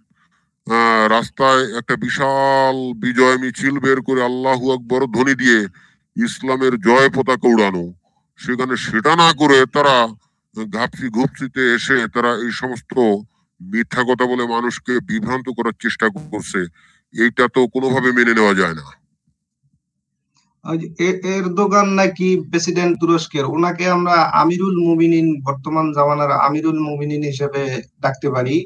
রাস্তায় একটা বিশাল বিজয় মিছিল বের করে আল্লাহু আকবর ধ্বনি দিয়ে ইসলামের জয় পতাকা উড়ানো। সেখানে সেটা না করে তারা ঘাপসি ঘুপসিতে এসে তারা এই সমস্ত মিথ্যা কথা বলে মানুষকে বিভ্রান্ত করার চেষ্টা করছে। এইটা তো কোনোভাবে মেনে নেওয়া যায় না। ওই যে এরদোগান নাকি প্রেসিডেন্ট তুরস্কের, ওনাকে আমরা আমিরুল মুমিনিন, বর্তমান জামানার আমিরুল মুমিনিন হিসেবে ডাকতে পারি।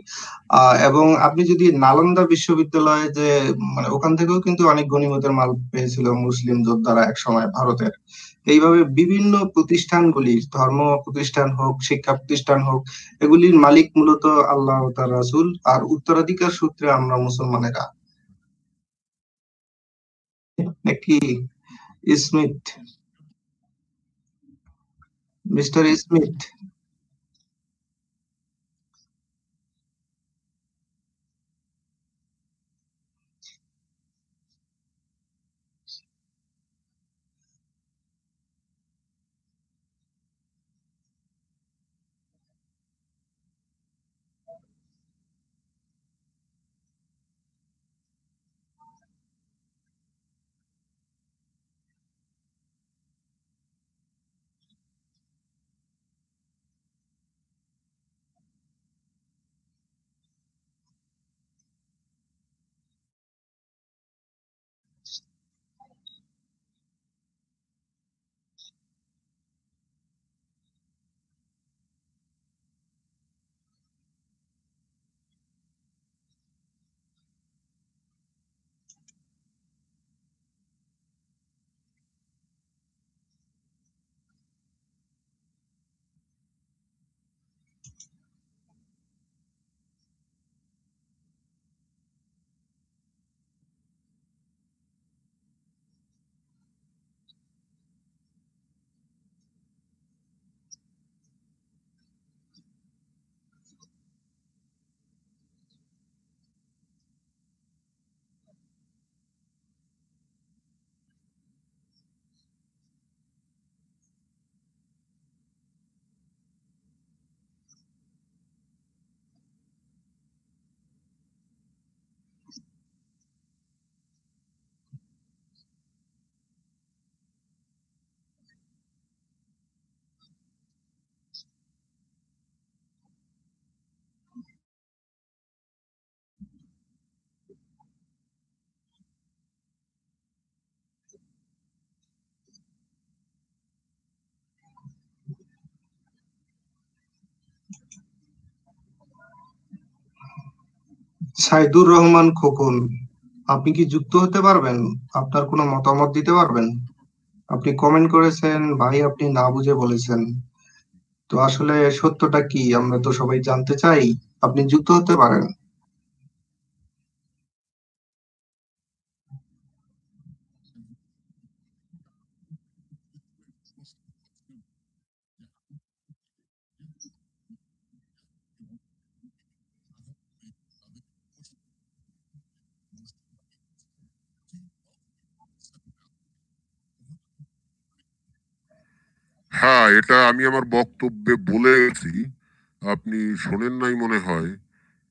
এবং আপনি যদি নালন্দা বিশ্ববিদ্যালয়ে যে মানে ওখান থেকেও কিন্তু অনেক গনিমতের মাল পেয়েছিল মুসলিম যোদ্ধারা এক সময় ভারতের। এইভাবে বিভিন্ন প্রতিষ্ঠানগুলি, ধর্ম প্রতিষ্ঠান হোক, শিক্ষা প্রতিষ্ঠান হোক, এগুলির মালিক মূলত আল্লাহ ও তার রাসূল, আর উত্তরাধিকার সূত্রে আমরা মুসলমানেরা। নাকি Smith, mister Smith? Saidur Rahman Khokon, আপনি কি যুক্ত হতে পারবেন? আপনার কোনো মতামত দিতে পারবেন? আপনি কমেন্ট করেছেন ভাই, আপনি না বুঝে বলেছেন। তো আসলে সত্যটা কি আমরা তো সবাই জানতে চাই। আপনি যুক্ত হতে পারেন। হ্যাঁ, এটা আমি আমার বক্তব্যে বলেছি, আপনি শোনেন নাই মনে হয়।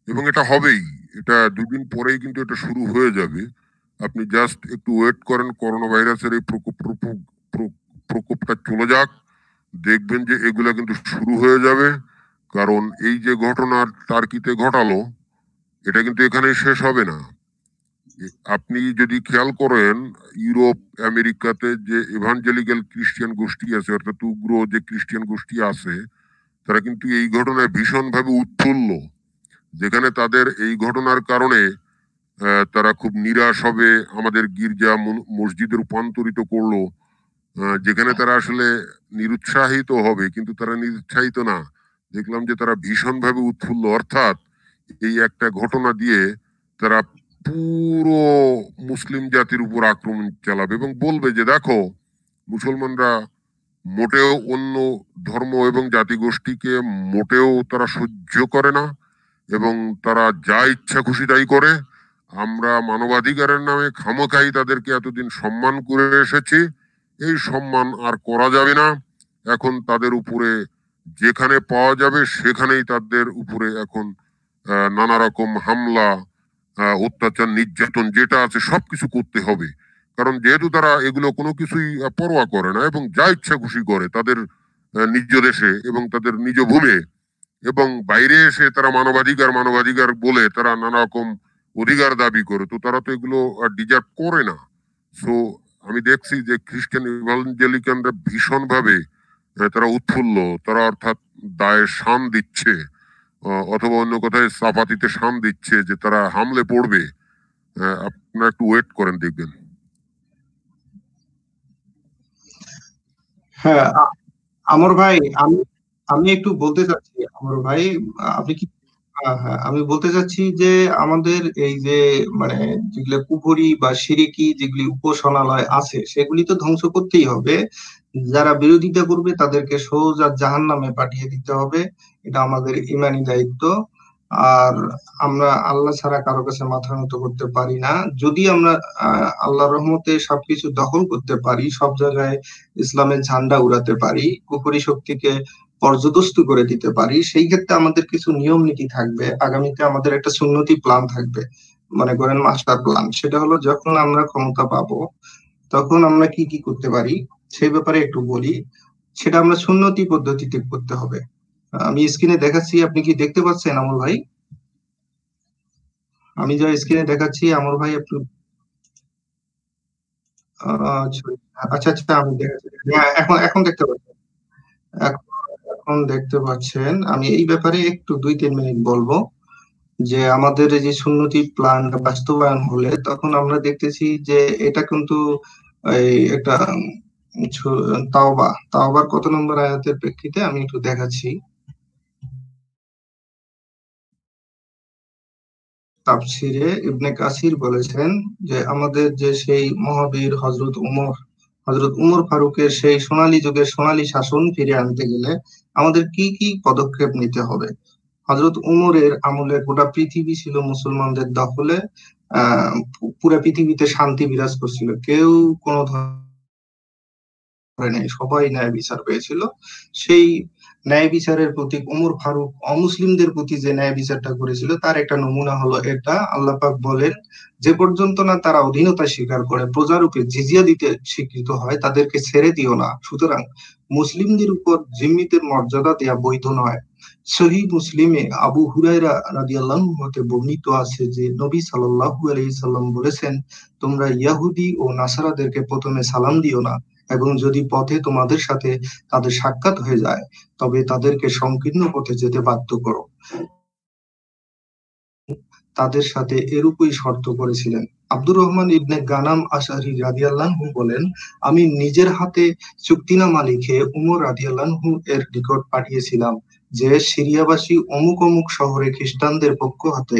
এবং এটা হবেই, এটা দুদিন পরেই কিন্তু এটা শুরু হয়ে যাবে। আপনি জাস্ট একটু ওয়েট করেন, করোনা ভাইরাসের এই প্রকোপটা চলে যাক, দেখবেন যে এগুলা কিন্তু শুরু হয়ে যাবে। কারণ এই যে ঘটনা টার্কিতে ঘটালো, এটা কিন্তু এখানেই শেষ হবে না। আপনি যদি খেয়াল করেন, ইউরোপ আমেরিকাতে যে এভাঞ্জেলিক্যাল খ্রিস্টান গোষ্ঠী আছে, অর্থাৎ উগ্র যে খ্রিস্টান গোষ্ঠী আছে, তারা কিন্তু এই ঘটনায় ভীষণভাবে উৎফুল্ল। যেখানে তাদের এই ঘটনার কারণে তারা খুব নিরাশ হবে, আমাদের গির্জা মসজিদে রূপান্তরিত করলো, যেখানে তারা আসলে নিরুৎসাহিত হবে, কিন্তু তারা নিরুৎসাহিত না। দেখলাম যে তারা ভীষণভাবে উৎফুল্ল, অর্থাৎ এই একটা ঘটনা দিয়ে তারা পুরো মুসলিম জাতির উপর আক্রমণ চালাবে এবং বলবে যে দেখো, মুসলমানরা মোটেও অন্য ধর্ম এবং জাতিগোষ্ঠীকে মোটেও তারা সহ্য করে না এবং তারা যা ইচ্ছা খুশি তাই করে। আমরা মানবাধিকারের নামে খামোখাই তাদেরকে এতদিন সম্মান করে এসেছি, এই সম্মান আর করা যাবে না। এখন তাদের উপরে যেখানে পাওয়া যাবে সেখানেই তাদের উপরে এখন নানা রকম হামলা, অত্যাচার, নির্যাতন যেটা আছে সবকিছু করতে হবে। কারণ যেহেতু তারা এগুলো কোনো কিছুই পরোয়া করে না এবং যা ইচ্ছা খুশি করে তাদের নিজ দেশে এবং তাদের নিজ ভূমে, এবং বাইরে এসে তারা মানবাধিকার মানবাধিকার বলে তারা নানা রকম অধিকার দাবি করে, তো তারা তো এগুলো ডিজার্ভ করে না। সো আমি দেখছি যে খ্রিস্টান ইভাঞ্জেলিকানরা ভীষণ ভাবে তারা উৎফুল্ল, তারা অর্থাৎ দায়ে শান দিচ্ছে, অথবা অন্য কথায় চাপাতিতে শান দিচ্ছে যে তারা হামলে পড়বে। আপনারা একটু ওয়েট করেন, দেখবেন। হ্যাঁ, আমর ভাই, আমি আমি একটু বলতে চাচ্ছি, আমর ভাই, আপনি কি, হ্যাঁ হ্যাঁ, আমি বলতে চাচ্ছি যে আমাদের এই যে মানে যেগুলো কুফরি বা শিরিকি যেগুলি উপাসনালয় আছে সেগুলি তো ধ্বংস করতেই হবে। যারা বিরোধিতা করবে তাদেরকে সোজা জাহান্নামে পাঠিয়ে দিতে হবে। এটা আমাদের ইমানি দায়িত্ব। আর আমরা আল্লাহ ছাড়া কারো কাছে মাথা নত করতে পারি না। যদি আমরা আল্লাহর রহমতে সবকিছু দখল করতে পারি, সব জায়গায় ইসলামের ঝান্ডা উড়াতে পারি, কুফরি শক্তিকে পর্যদস্ত করে দিতে পারি, সেই ক্ষেত্রে আমাদের কিছু নিয়ম নীতি থাকবে। আগামীতে আমাদের একটা সুন্নতি প্ল্যান থাকবে, মনে করেন মাস্টার প্ল্যান। সেটা হলো যখন আমরা ক্ষমতা পাবো তখন আমরা কি কি করতে পারি সেই ব্যাপারে একটু বলি। সেটা আমরা সুন্নতি পদ্ধতিতে করতে হবে। আমি স্ক্রিনে দেখাচ্ছি, আপনি কি দেখতে পাচ্ছেন আমর ভাই? আমি যা স্ক্রিনে দেখাচ্ছি আমর ভাই, একটু আচ্ছা আচ্ছা আচ্ছা, আমি দেখাচ্ছি। হ্যাঁ, এখন এখন দেখতে পাচ্ছেন? এখন এখন দেখতে পাচ্ছেন? আমি এই ব্যাপারে একটু 2-3 মিনিট বলবো যে আমাদের এই যে সুন্নতি প্ল্যান বাস্তবায়ন হলে তখন আমরা দেখতেছি যে এটা কিন্তু এই একটা তাওবা তাওবার কত নম্বর আয়াতের প্রেক্ষিতে আমি একটু দেখাচ্ছি। তাফসিরে ইবনে কাসির বলেছেন যে আমাদের যে সেই মহাবীর হযরত উমর ফারুকের সেই সোনালী যুগের সোনালী শাসন ফিরে আনতে গেলে আমাদের কি কি পদক্ষেপ নিতে হবে। হযরত উমরের আমলে গোটা পৃথিবী ছিল মুসলমানদের দখলে। পুরো পৃথিবীতে শান্তি বিরাজ করছিল, কেউ কোনো ধরে নেই, সবাই ন্যায় বিচার পেয়েছিল। সেই ন্যায় বিচারের প্রতীক উমর ফারুক অমুসলিমদের প্রতি যে ন্যায় বিচারটা করেছিল তার একটা নমুনা হলো এটা। আল্লাহ পাক বলেন, যে পর্যন্ত না তারা অধীনতা স্বীকার করে প্রজারূপে জিজিয়া দিতে স্বীকৃত হয় তাদেরকে ছেড়ে দিও না। সুতরাং মুসলিমদের উপর জিম্মিদের মর্যাদা দেয়া বৈধ নয়। সহিহ মুসলিমে আবু হুরায়রা রাদিয়াল্লাহু হতে বর্ণিত আছে যে নবী সাল্লাল্লাহু আলাইহি সাল্লাম বলেছেন, তোমরা ইহুদি ও নাসারাদেরকে প্রথমে সালাম দিও না, এবং যদি পথে তোমাদের সাথে তাদের সাক্ষাৎ হয়ে যায় তবে তাদেরকে সংকীর্ণ পথে যেতে বাধ্য করো। তাদের সাথে এরূপই শর্ত করেছিলেন। আব্দুর রহমান ইবনে গানাম আশআরি রাদিয়াল্লাহু বলেন, আমি নিজের হাতে চুক্তিনামা লিখে উমর রাদিয়াল্লাহু এর নিকট পাঠিয়েছিলাম যে সিরিয়াবাসী অমুক অমুক শহরে খ্রিস্টানদের পক্ষ হতে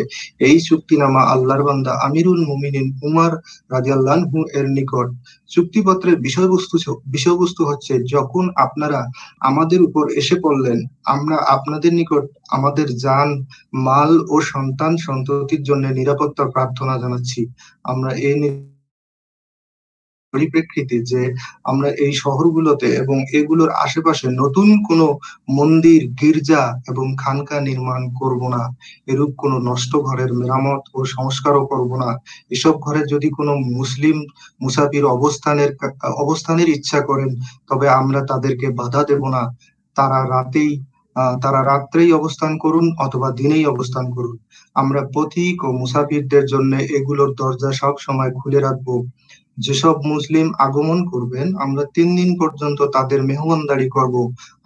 এই চুক্তিনামা আল্লাহর বান্দা আমিরুল মুমিনিন উমর রাদিয়াল্লাহু এর নিকট। চুক্তিপত্রের বিষয়বস্তু হচ্ছে, যখন আপনারা আমাদের উপর এসে পড়লেন, আমরা আপনাদের নিকট আমাদের জান, মাল ও সন্তান সন্ততির জন্য নিরাপত্তা প্রার্থনা জানাচ্ছি। আমরা এই পরিপ্রেক্ষিতে যে আমরা এই শহরগুলোতে এবং এগুলোর আশেপাশে নতুন কোনো মন্দির, গির্জা এবং খানকা নির্মাণ করব না। এরূপ কোনো নষ্ট ঘরের মেরামত ও সংস্কারও করব না। এসব ঘরে যদি কোনো মুসলিম মুসাফির অবস্থানের ইচ্ছা করেন, তবে আমরা তাদেরকে বাধা দেব না। তারা তারা রাত্রেই অবস্থান করুন অথবা দিনেই অবস্থান করুন। আমরা পথিক ও মুসাফিরদের জন্য এগুলোর দরজা সব সময় খুলে রাখবো। যেসব মুসলিম আগমন করবেন, আমরা 3 দিন পর্যন্ত তাদের মেহমানদারি করব।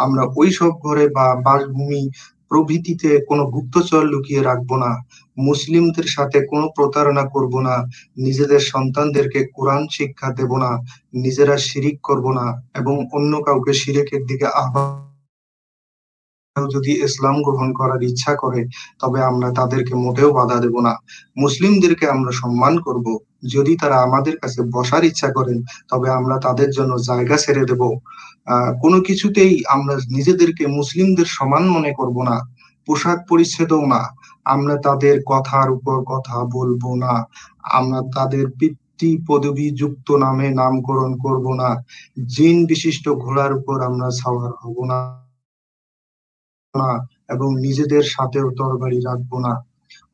আমরা ওই সব ঘরে বা বাসভূমি প্রভৃতিতে কোনো গুপ্তচর লুকিয়ে রাখবো না। মুসলিমদের সাথে কোনো প্রতারণা করব না। নিজেদের সন্তানদেরকে কোরআন শিক্ষা দেব না। নিজেরা শিরিক করব না এবং অন্য কাউকে শিরিকের দিকে আহ্বান কেউ যদি ইসলাম গ্রহণ করার ইচ্ছা করে, তবে আমরা তাদেরকে মোটেও বাধা দেব না। মুসলিমদেরকে আমরা সম্মান করব। যদি তারা আমাদের কাছে বসার ইচ্ছা করেন, তবে আমরা তাদের জন্য জায়গা ছেড়ে দেব। কোনো কিছুতেই আমরা নিজেদেরকে মুসলিমদের সমান মনে করব না। পোশাক পরিচ্ছদও না। আমরা তাদের কথার উপর কথা বলবো না। আমরা তাদের পিতৃ পদবী যুক্ত নামে নামকরণ করব না। জিন বিশিষ্ট ঘোড়ার উপর আমরা সাওয়ার হব না এবং নিজেদের সাথেও তরবারি রাখবো না।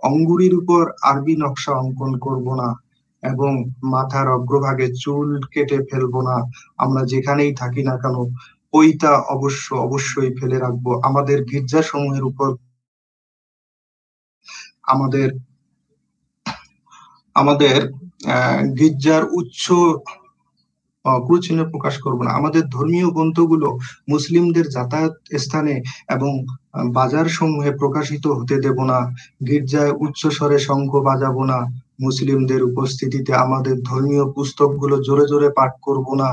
অঙ্গুরির উপর আরবি নকশা অঙ্কন করব না এবং মাথার অগ্রভাগে চুল কেটে ফেলবো না। আমরা যেখানেই থাকি না কেন, পৈতা অবশ্যই ফেলে রাখবো। আমাদের গির্জাসমূহের উপর আমাদের আমাদের গির্জার কুচিহ্ন প্রকাশ করব না। আমাদের ধর্মীয় গ্রন্থগুলো মুসলিমদের যাতায়াত স্থানে এবং বাজার সমূহে প্রকাশিত হতে দেব না। গির্জায় উচ্চ স্বরে শঙ্খ বাজাবো না। মুসলিমদের উপস্থিতিতে আমাদের ধর্মীয় পুস্তকগুলো জোরে জোরে পাঠ করব না।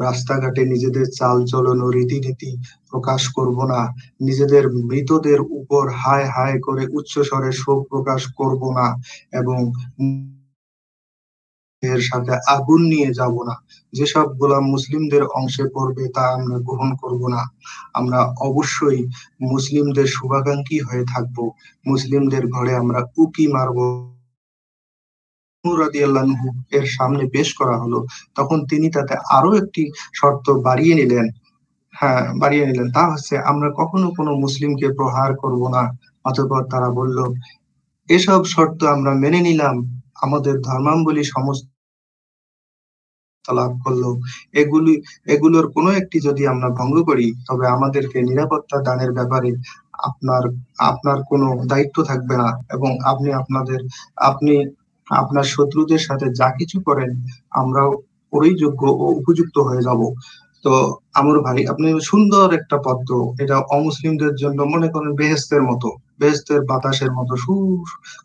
রাস্তাঘাটে নিজেদের চাল চলন ও রীতিনীতি প্রকাশ করব না। নিজেদের মৃতদের উপর হায় হায় করে উচ্চ স্বরে শোক প্রকাশ করব না এবং এর সাথে আগুন নিয়ে যাব না। যেসব গোলাম মুসলিমদের অংশে পড়বে তা আমরা গ্রহণ করব না। আমরা অবশ্যই মুসলিমদের শুভাকাঙ্ক্ষী হয়ে থাকব। মুসলিমদের ঘরে আমরা উকি মারব। রাদিয়াল্লাহু এর সামনে পেশ করা হলো, তখন তিনি তাতে আরো একটি শর্ত বাড়িয়ে নিলেন। তা হচ্ছে, আমরা কখনো কোনো মুসলিমকে প্রহার করব না। অতঃপর তারা বলল, এসব শর্ত আমরা মেনে নিলাম। আমাদের ধর্মাবলী সমস্ত লাভ করলো। এগুলোর কোনো একটি যদি আমরা ভঙ্গ করি, তবে আমাদেরকে নিরাপত্তা দানের ব্যাপারে আপনার আপনার কোনো দায়িত্ব থাকবে না এবং আপনি আপনার শত্রুদের সাথে যা কিছু করেন, আমরাও ওরই যোগ্য ও উপযুক্ত হয়ে যাব। তো আমর ভাই, আপনি সুন্দর একটা পদ্ম, এটা অমুসলিমদের জন্য মনে করেন বেহেশতের মতো, বেহেশতের বাতাসের মতো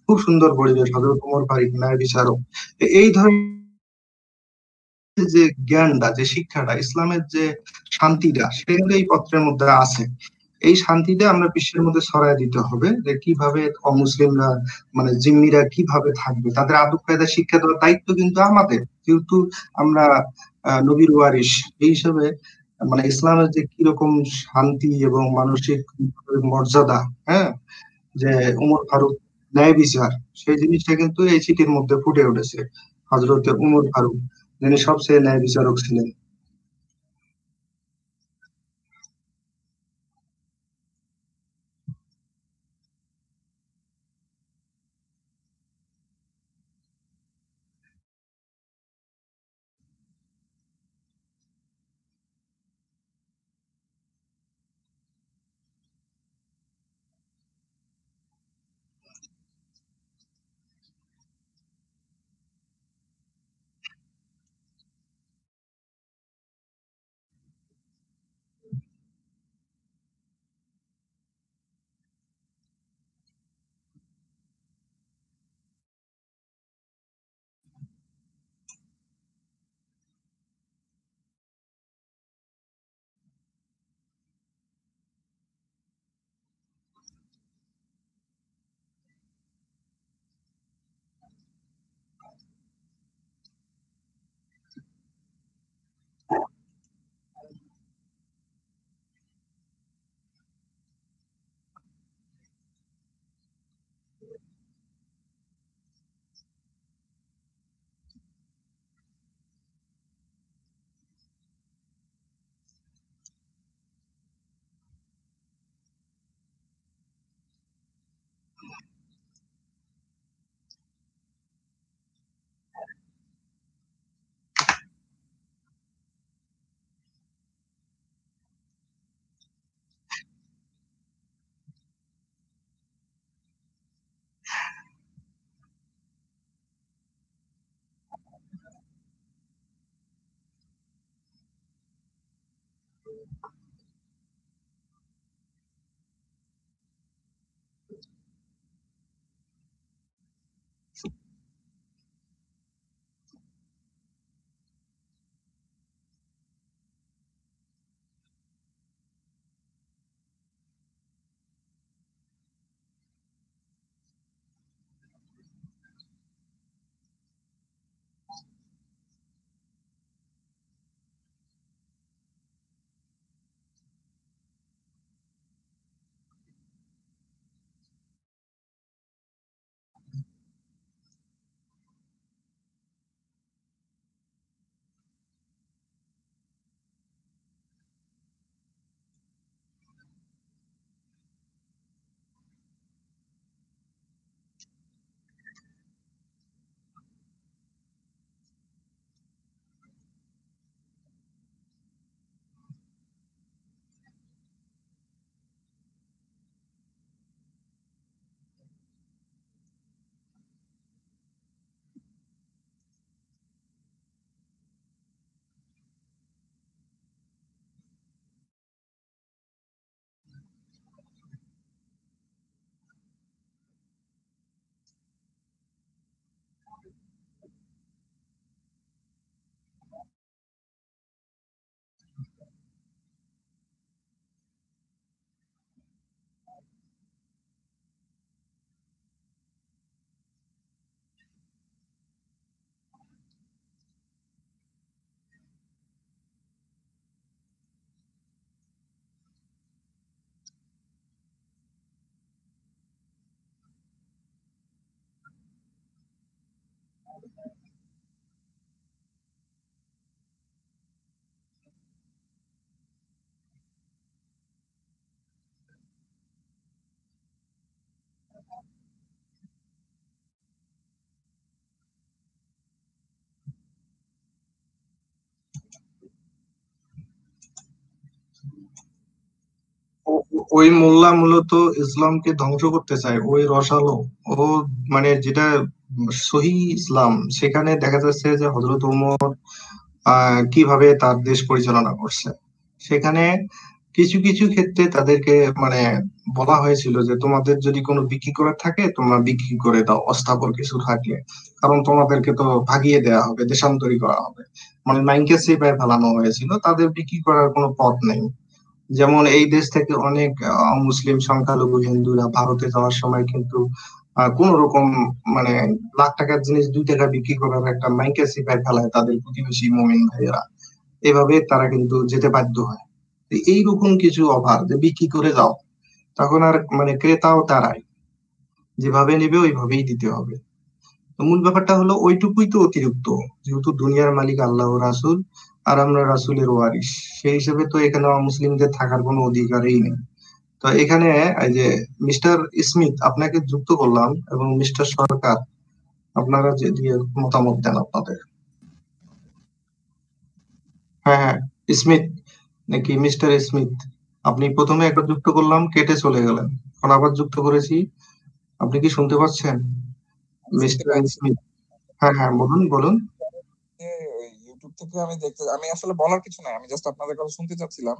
খুব সুন্দর পরিবেশ। হযরত ওমর ফারুক ন্যায় বিচারক। এই ধরনের যে জ্ঞানটা, যে শিক্ষাটা, ইসলামের যে শান্তিটা, সেটা কিন্তু এই পত্রের মধ্যে আছে। এই শান্তিটা আমরা বিশ্বের মধ্যে ছড়ায় দিতে হবে, যে কিভাবে অমুসলিমরা মানে জিম্মিরা কিভাবে থাকবে, তাদের আদব কায়দা শিক্ষা দেওয়ার দায়িত্ব কিন্তু আমাদের, যেহেতু আমরা নবীর ওয়ারিস এই হিসাবে। মানে ইসলামের যে কিরকম শান্তি এবং মানসিক মর্যাদা, হ্যাঁ, যে উমর ফারুক ন্যায় বিচার, সেই জিনিসটা কিন্তু এই চিঠির মধ্যে ফুটে উঠেছে। হযরতে উমর ফারুক, যিনি সবচেয়ে ন্যায় বিচারক ছিলেন। ওই মোল্লা মূলত ইসলামকে ধ্বংস করতে চায়, ওই রসালো। ও মানে যেটা সহি ইসলাম, সেখানে দেখা যাচ্ছে যে হযরত ওমর কিভাবে তার দেশ পরিচালনা করছে। সেখানে কিছু কিছু ক্ষেত্রে তাদেরকে মানে বলা হয়েছিল যে তোমাদের যদি কোনো বিক্রি করার থাকে তোমরা বিক্রি করে দাও, অস্থাবর কিছু থাকলে, কারণ তোমাদেরকে তো ভাগিয়ে দেওয়া হবে, দেশান্তরী করা হবে। মানে মাইনকে সিপায় ফেলানো হয়েছিল, তাদের বিক্রি করার কোনো পথ নেই। যেমন এই দেশ থেকে অনেক মুসলিম সংখ্যালঘু হিন্দুরা ভারতে যাওয়ার সময় কিন্তু কোন রকম মানে লাখ টাকার জিনিস 2 টাকা বিক্রি করার একটা মাইকে সিপায় ফেলায় তাদের প্রতিবেশী মুমিন ভাইয়েরা। এভাবে তারা কিন্তু যেতে বাধ্য হয়। তো এইরকম কিছু অফার যে বিক্রি করে যাও, তখন আর মানে ক্রেতাও তারাই, যেভাবে নেবে ওইভাবেই দিতে হবে। তো মূল ব্যাপারটা হলো ওইটুকুই তো অতিরিক্ত, যেহেতু দুনিয়ার মালিক আল্লাহ ও রাসূল, আর আমরা রাসূলের ওয়ারিস, সেই হিসেবে তো এখানে মুসলিমদের থাকার কোনো অধিকারই নেই। তো এখানে এই যে মিস্টার স্মিথ আপনাকে যুক্ত করলাম, এবং মিস্টার সরকার, আপনারা যে দিয়ে মতামত দেন আপনাদের। হ্যাঁ হ্যাঁ, স্মিথ নাকি মিস্টার স্মিথ? আপনি প্রথমে একবার যুক্ত করলাম, কেটে চলে গেলেন, এখন আবার যুক্ত করেছি। আপনি কি শুনতে পাচ্ছেন শুনতে মিস্টার পাচ্ছি। স্মিথ? হ্যাঁ হ্যাঁ, বলুন বলুন। ইউটিউব থেকে আমি আসলে বলার কিছু নাই, আমি জাস্ট আপনাদের কথা শুনতে চাচ্ছিলাম,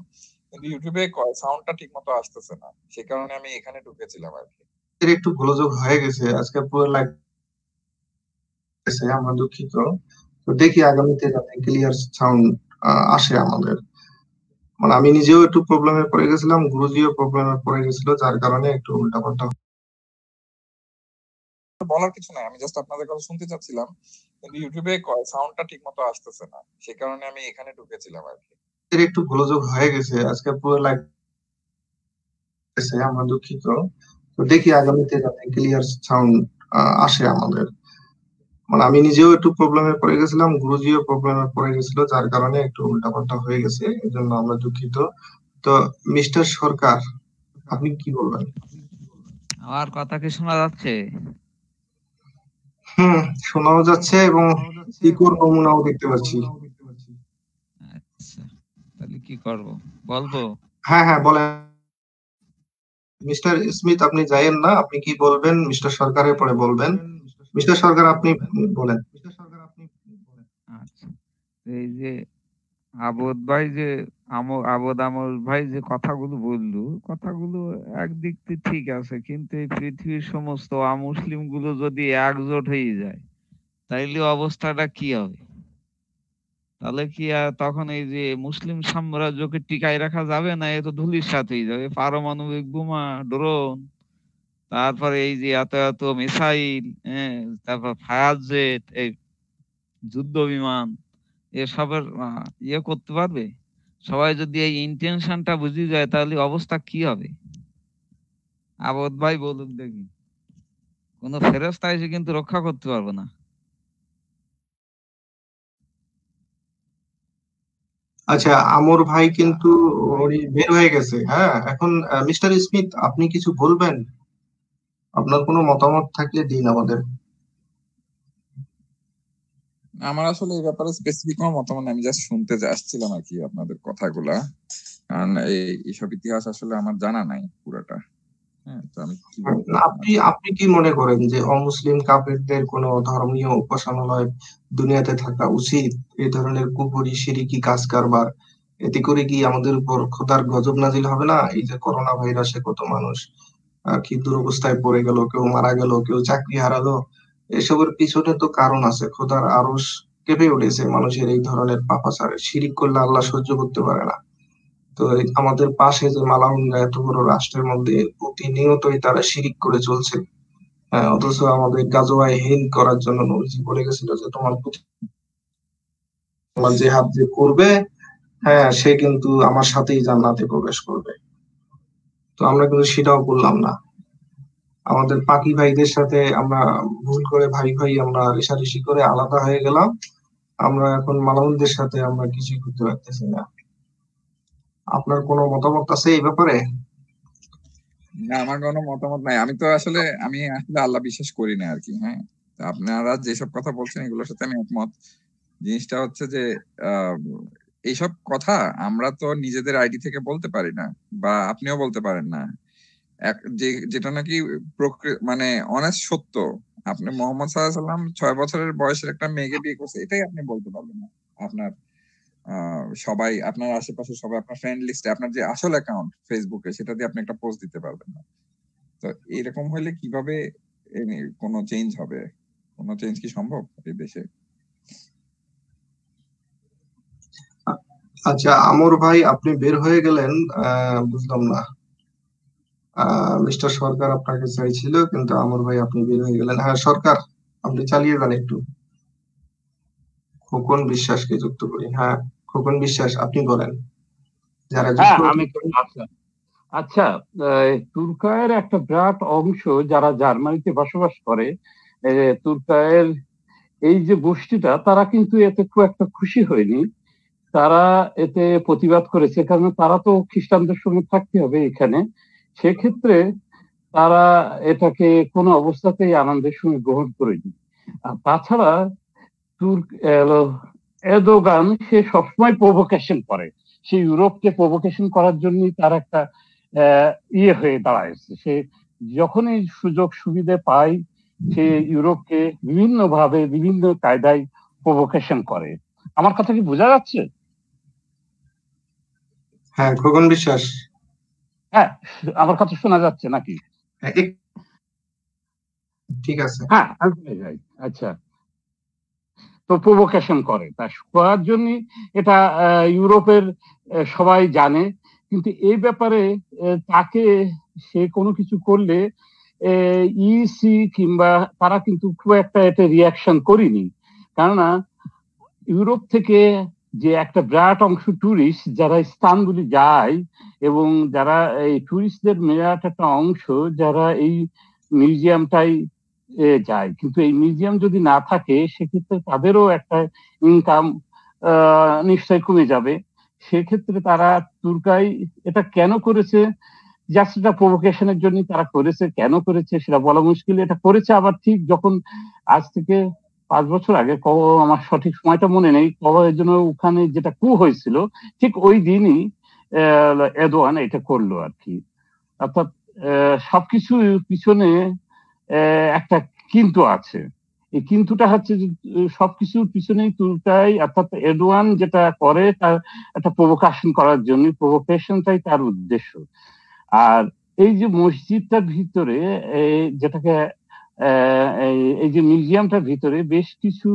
কিন্তু ইউটিউবে সাউন্ডটা ঠিক মতো আসতেছে না, সেই কারণে আমি এখানে ঢুকেছিলাম আর কি। এর একটু গোলযোগ হয়ে গেছে আজকে পুরো লাইভ, আমরা দুঃখিত। তো দেখি আগামীতে যাতে ক্লিয়ার সাউন্ড আসে আমাদের। মানে আমি নিজেও একটু প্রবলেমে পড়ে গেছিলাম, গুরুজিও প্রবলেমে পড়ে গেছিল, যার কারণে একটু উল্টাপাল্টা। বলার কিছু নাই, আমি জাস্ট আপনাদের কথা শুনতে চাচ্ছিলাম, কিন্তু ইউটিউবে সাউন্ডটা ঠিক মতো আসতেছে না, সেই কারণে আমি এখানে ঢুকেছিলাম আর কি। এর একটু গোলযোগ হয়ে গেছে আজকে পুরো লাইভ, আমরা দুঃখিত। তো দেখি আগামীতে যাতে ক্লিয়ার সাউন্ড আসে আমাদের। মানে আমি নিজেও একটু প্রবলেমে পড়ে গেছিলাম, গুরুজিও প্রবলেমে পড়ে গেছিল, যার কারণে একটু উল্টাপাল্টা হয়ে গেছে, এই জন্য আমরা দুঃখিত। তো মিস্টার সরকার, আপনি কি বলবেন? আমার কথা কি শোনা যাচ্ছে? শোনাও যাচ্ছে, এবং ইকোর নমুনাও দেখতে পাচ্ছি। আচ্ছা, তাহলে কি করব বলবো? হ্যাঁ হ্যাঁ, বলেন মিস্টার স্মিথ, আপনি যাইয়েন না, আপনি কি বলবেন মিস্টার সরকারের পরে বলবেন। মিস্টার সরকার আপনি বলেন। আচ্ছা, এই যে আবদ ভাই যে আবদ আমল ভাই যে কথাগুলো বললো, কথাগুলো একদিক দিয়ে ঠিক আছে, কিন্তু এই পৃথিবীর সমস্ত অমুসলিম গুলো যদি একজোট হয়ে যায় তাইলে অবস্থাটা কি হবে? তাহলে কি আর তখন এই যে মুসলিম সাম্রাজ্যকে টিকায় রাখা যাবে না? এ তো ধূলিসাৎ হয়ে যাবে। পারমাণবিক বোমা, ড্রোন, তারপরে এই যে এত এত মিসাইল, হ্যাঁ, তারপর ফায়ার জেট, এই যুদ্ধ বিমান, এসবের ইয়ে করতে পারবে? সবাই যদি এই ইন্টেনশনটা বুঝে যায় তাহলে অবস্থা কি হবে? আবদ ভাই বলুন দেখি। কোন ফেরেশতা এসে কিন্তু রক্ষা করতে পারবে না। আচ্ছা, আমর ভাই কিন্তু উনি বের হয়ে গেছে। হ্যাঁ, এখন মিস্টার স্মিথ, আপনি কিছু বলবেন? আপনার কোনো মতামত থাকলে দিন আমাদের। আমার আসলে এই ব্যাপারে স্পেসিফিক কোনো মতামত নেই, আমি জাস্ট শুনতে আসছিলাম আর কি আপনাদের কথাগুলা। কারণ এইসব ইতিহাস আসলে আমার জানা নাই পুরাটা। হ্যাঁ, তো আমি কি বলবো আপনি আপনি কি মনে করেন যে অমুসলিম কাফেরদের কোনো ধর্মীয় উপাসনালয় দুনিয়াতে থাকা উচিত? এই ধরনের কুফরি শিরকি কাজ কারবার, এতে করে কি আমাদের উপর খোদার গজব নাজিল হবে না? এই যে করোনা ভাইরাসে কত মানুষ কি দুরবস্থায় পড়ে গেল, কেউ মারা গেল, কেউ চাকরি হারালো। এসবের পিছনে তো কারণ আছে। খোদার আরশ কেঁপে উঠেছে মানুষের এই ধরনের পাপাচারে। শিরিক করলে আল্লাহ সহ্য করতে পারে না। তো আমাদের পাশে যে মালাউনরা, এত বড় রাষ্ট্রের মধ্যে প্রতিনিয়তই তারা শিরিক করে চলছে। হ্যাঁ, অথচ আমাদের গাজওয়ায় হিন্দ করার জন্য নবীজি বলে গেছিল যে তোমার যে হাত যে করবে, হ্যাঁ, সে কিন্তু আমার সাথেই জান্নাতে প্রবেশ করবে। তো আমরা কিন্তু সেটাও করলাম না। আমাদের পাকি ভাইদের সাথে আমরা ভুল করে ভাই ভাই আমরা রেষারেষি করে আলাদা হয়ে গেলাম। আমরা এখন মালাউনদের সাথে আমরা কিছুই করতে পারতেছি না। আপনার কোনো মতামত আছে এই ব্যাপারে? না, আমার কোনো মতামত নাই। আমি আসলে আল্লাহ বিশ্বাস করি না আর কি। হ্যাঁ, তো আপনারা যেসব কথা বলছেন এগুলোর সাথে আমি একমত। জিনিসটা হচ্ছে যে আহ এইসব কথা আমরা তো নিজেদের আইডি থেকে বলতে পারি না, বা আপনিও বলতে পারেন না। যেটা নাকি মানে অনেস্ট সত্য। আপনি মোহাম্মদ সাল্লাল্লাহু আলাইহি ওয়াসাল্লাম 6 বছরের বয়সের একটা মেয়েকে বিয়ে করছে, এটাই আপনি বলতে পারবেন না। আপনার সবাই, আপনার আশেপাশে সবাই, আপনার ফ্রেন্ড লিস্টে আপনার যে আসল অ্যাকাউন্ট ফেসবুকে, সেটা দিয়ে আপনি একটা পোস্ট দিতে পারবেন না। তো এরকম হলে কিভাবে কোনো চেঞ্জ হবে? কোনো চেঞ্জ কি সম্ভব এই দেশে? আচ্ছা, আমর ভাই আপনি বের হয়ে গেলেন, বুঝলাম না। মিস্টার সরকার আপনাকে চাইছিল, কিন্তু আমর ভাই আপনি বের হয়ে গেলেন। হ্যাঁ সরকার, আপনি চালিয়ে যান একটু। খোকন বিশ্বাসকে যুক্ত করি। হ্যাঁ, খোকন বিশ্বাস, আপনি বলেন। যারা যুক্ত হ্যাঁ, আচ্ছা আচ্ছা তুর্কায়ের একটা বিরাট অংশ যারা জার্মানিতে বসবাস করে, তুর্কায়ের এই যে গোষ্ঠীটা, তারা কিন্তু এতে খুব একটা খুশি হয়নি। তারা এতে প্রতিবাদ করেছে, কারণ তারা তো খ্রিস্টানদের সঙ্গে থাকতে হবে এখানে। সেক্ষেত্রে তারা এটাকে কোনো অবস্থাতেই আনন্দের সঙ্গে গ্রহণ করেনি। আর তাছাড়া তুর্ক এরদোগান, সে সবসময় প্রভোকেশন করে। সে ইউরোপকে প্রভোকেশন করার জন্য তার একটা ইয়ে হয়ে দাঁড়ায়ছে। সে যখনই সুযোগ সুবিধে পায় সে ইউরোপকে বিভিন্ন ভাবে বিভিন্ন কায়দায় প্রভোকেশন করে। আমার কথা কি বোঝা যাচ্ছে? হ্যাঁ, খোকন বিশ্বাস। হ্যাঁ, আমার কথা শোনা যাচ্ছে নাকি? হ্যাঁ, ঠিক আছে। হ্যাঁ, আচ্ছা। তো প্রভোকেশন করে, তা করার জন্য এটা ইউরোপের সবাই জানে। কিন্তু এই ব্যাপারে তাকে সে কোনো কিছু করলে ইসি কিংবা তারা কিন্তু খুব একটা এটা রিয়াকশন করেনি। কেননা ইউরোপ থেকে যে একটা বিরাট অংশ টুরিস্ট যারা স্থানগুলি যায়, এবং যারা এই টুরিস্টদের বিরাট একটা অংশ যারা এই মিউজিয়ামটাই যায়, কিন্তু এই মিউজিয়াম যদি না থাকে সেক্ষেত্রে তাদেরও একটা ইনকাম নিশ্চয় কমে যাবে। সেক্ষেত্রে তারা তুর্কাই এটা কেন করেছে, জাস্ট এটা প্রভোকেশনের জন্য তারা করেছে। কেন করেছে সেটা বলা মুশকিল। এটা করেছে আবার ঠিক যখন আজ থেকে 5 বছর আগে, আমার সঠিক সময়টা মনে নেই, এর জন্য ওখানে যেটা কু হয়েছিল ঠিক ওই দিনই এরদোয়ান এটা করলো আর কি। অর্থাৎ সবকিছু পিছনে একটা কিন্তু আছে। এই কিন্তুটা হচ্ছে যে সবকিছুর পিছনেই তুর্কাই অর্থাৎ এরদোয়ান যেটা করে তার একটা প্রভোকেশন করার জন্য, প্রভোকেশনটাই তার উদ্দেশ্য। আর এই যে মসজিদটার ভিতরে যেটাকে এই যে মিউজিয়ামটার ভিতরে বেশ কিছু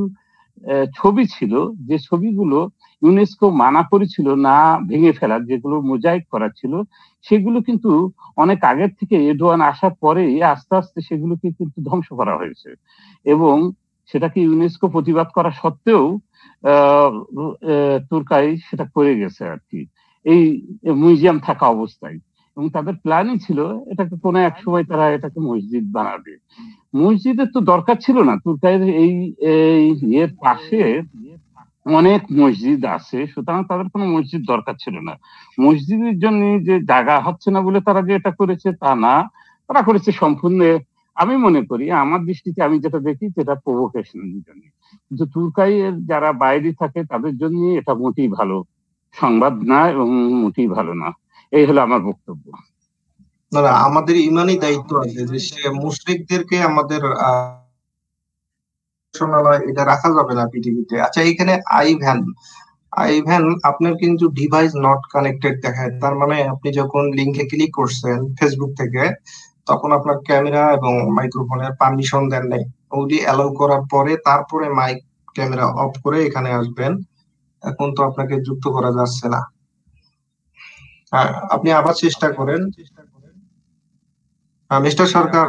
ছবি ছিল, যে ছবিগুলো ইউনেস্কো মানা করেছিল না ভেঙে ফেলার, যেগুলো মোজাইক করা ছিল, সেগুলো কিন্তু অনেক আগের থেকে এরদোয়ান আসার পরেই আস্তে আস্তে সেগুলোকে কিন্তু ধ্বংস করা হয়েছে। এবং সেটাকে ইউনেস্কো প্রতিবাদ করা সত্ত্বেও তুর্কাই সেটা করে গেছে আর কি, এই মিউজিয়াম থাকা অবস্থায়। এবং তাদের প্ল্যানই ছিল এটাকে কোনো এক সময় তারা এটাকে মসজিদ বানাবে। মসজিদের তো দরকার ছিল না, তুর্কাইয়ের এই ইয়ের পাশে অনেক মসজিদ আছে, সুতরাং তাদের কোনো মসজিদ দরকার ছিল না। মসজিদের জন্য যে জায়গা হচ্ছে না বলে তারা যে এটা করেছে তা না, তারা করেছে সম্পূর্ণ, আমি মনে করি আমার দৃষ্টিতে আমি যেটা দেখি যেটা প্রভোকেশনের জন্য। কিন্তু তুর্কাইয়ের যারা বাইরে থাকে তাদের জন্য এটা মোটেই ভালো সংবাদ না এবং মোটেই ভালো না। এই হলো আমার বক্তব্য। না না, আমাদের ইমানই দায়িত্ব আছে যে সে মুশরিকদেরকে আমাদের এটা রাখা যাবে না পৃথিবীতে। আচ্ছা, এখানে আইভ্যান আপনার কিন্তু ডিভাইস নট কানেক্টেড দেখায়, তার মানে আপনি যখন লিংকে ক্লিক করছেন ফেসবুক থেকে তখন আপনার ক্যামেরা এবং মাইক্রোফোনের পারমিশন দেন নাই। ওগুলি অ্যালাউ করার পরে তারপরে মাইক ক্যামেরা অফ করে এখানে আসবেন। এখন তো আপনাকে যুক্ত করা যাচ্ছে না। হ্যাঁ, আপনি আবার চেষ্টা করেন। মিস্টার সরকার,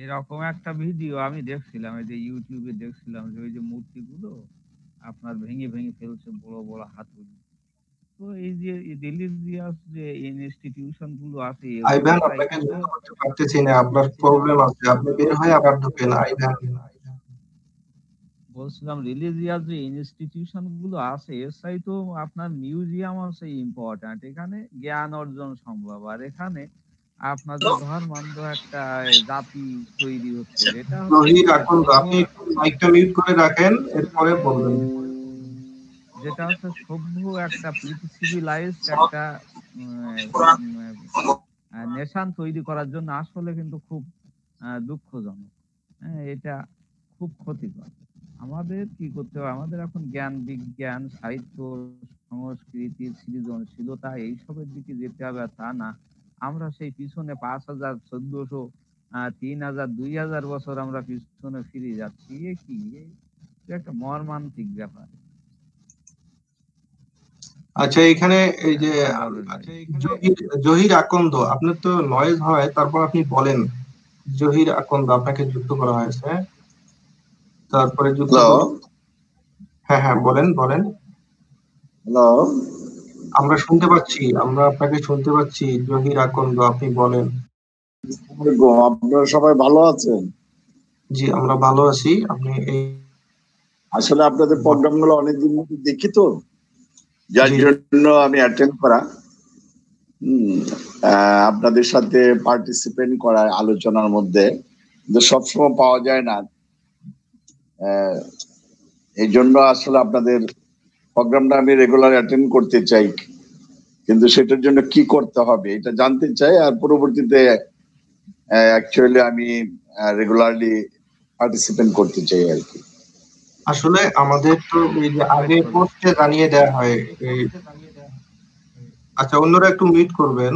এরকম একটা ভিডিও আমি দেখছিলাম, এই যে ইউটিউবে দেখছিলাম, যে ওই যে মূর্তিগুলো আপনার ভেঙে ভেঙে ফেলছে বড় বড় হাতুড়ি। তো এই যে রিলিজিয়াস যে ইনস্টিটিউশন গুলো আছে, আইভ্যান আপনাকে যুক্ত করতে পারতেছি না, আপনার প্রবলেম আছে, আপনি বের হয়ে আবার ঢোকেন। আইভ্যান, বলছিলাম রিলিজিয়াস যে ইনস্টিটিউশন গুলো আছে এর চাইতো আপনার মিউজিয়াম আছে ইম্পর্ট্যান্ট। এখানে জ্ঞান অর্জন সম্ভব, আর এখানে আপনার যে ধর্মান্ধ একটা জাতি তৈরি হচ্ছে, এটা আপনি একটু মাইকটা মিউট করে রাখেন, এরপরে বলবেন। যেটা হচ্ছে সভ্য একটা সিভিলাইজড একটা নেশন তৈরি করার জন্য আসলে কিন্তু খুব দুঃখজনক। এটা খুব ক্ষতিকর। আমাদের কি করতে হবে, আমাদের এখন জ্ঞান বিজ্ঞান সাহিত্য সংস্কৃতি সৃজনশীলতা এইসবের দিকে যেতে হবে, আর তা না আমরা সেই পিছনে 5000 1400 3000 2000 বছর আমরা পিছনে ফিরে যাচ্ছি। এ কি একটা মর্মান্তিক ব্যাপার। আচ্ছা, এখানে এই যে জহির আকন্দ, আপনার তো নয়েজ হয়, তারপর আপনি বলেন জহির আকন্দ আপনাকে যুক্ত করা হয়েছে, তারপরে যুক্ত। হ্যাঁ হ্যাঁ, বলেন। হ্যালো, আমরা শুনতে পাচ্ছি, আমরা আপনাকে শুনতে পাচ্ছি জহির আকন্দ, আপনি বলেন। আপনারা সবাই ভালো আছেন? জি, আমরা ভালো আছি। আপনি আসলে আপনাদের প্রোগ্রাম গুলো অনেকদিন দেখি তো, যার জন্য আমি অ্যাটেন্ড করা, আপনাদের সাথে পার্টিসিপেট করা আলোচনার মধ্যে, কিন্তু সবসময় পাওয়া যায় না। এই জন্য আসলে আপনাদের প্রোগ্রামটা আমি রেগুলার অ্যাটেন্ড করতে চাই, কিন্তু সেটার জন্য কি করতে হবে এটা জানতে চাই। আর পরবর্তীতে অ্যাকচুয়ালি আমি রেগুলারলি পার্টিসিপেট করতে চাই আর কি। আসলে আমাদের তো এই যে আগে পোস্টে জানিয়ে দেওয়া হয়। আচ্ছা, অন্যরা একটু মিট করবেন।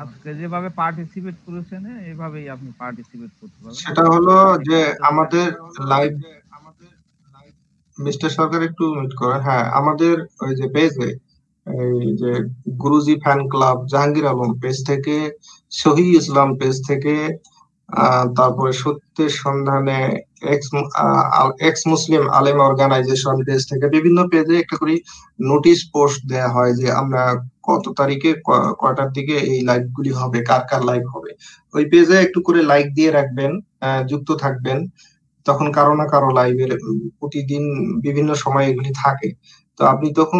আজকে যেভাবে পার্টিসিপেট করেছেন এইভাবেই আপনি পার্টিসিপেট করতে পারবেন। সেটা হলো যে আমাদের লাইভ, মিস্টার সরকার একটু মিট করেন। হ্যাঁ, আমাদের ওই যে পেজে এই যে Guruji fan club, Jahangir Alam page থেকে, সহি ইসলাম পেজ থেকে, তারপরে সত্যের সন্ধানে এক্স মুসলিম আলেম অর্গানাইজেশন পেজ থেকে, বিভিন্ন পেজে একটা করে নোটিশ পোস্ট দেয়া হয় যে আমরা কত তারিখে কয়টার দিকে এই লাইভ গুলি হবে, কার কার লাইভ হবে। ওই পেজে একটু করে লাইক দিয়ে রাখবেন, যুক্ত থাকবেন, তখন কারো না কারো লাইভে প্রতিদিন বিভিন্ন সময় এগুলি থাকে, তো আপনি তখন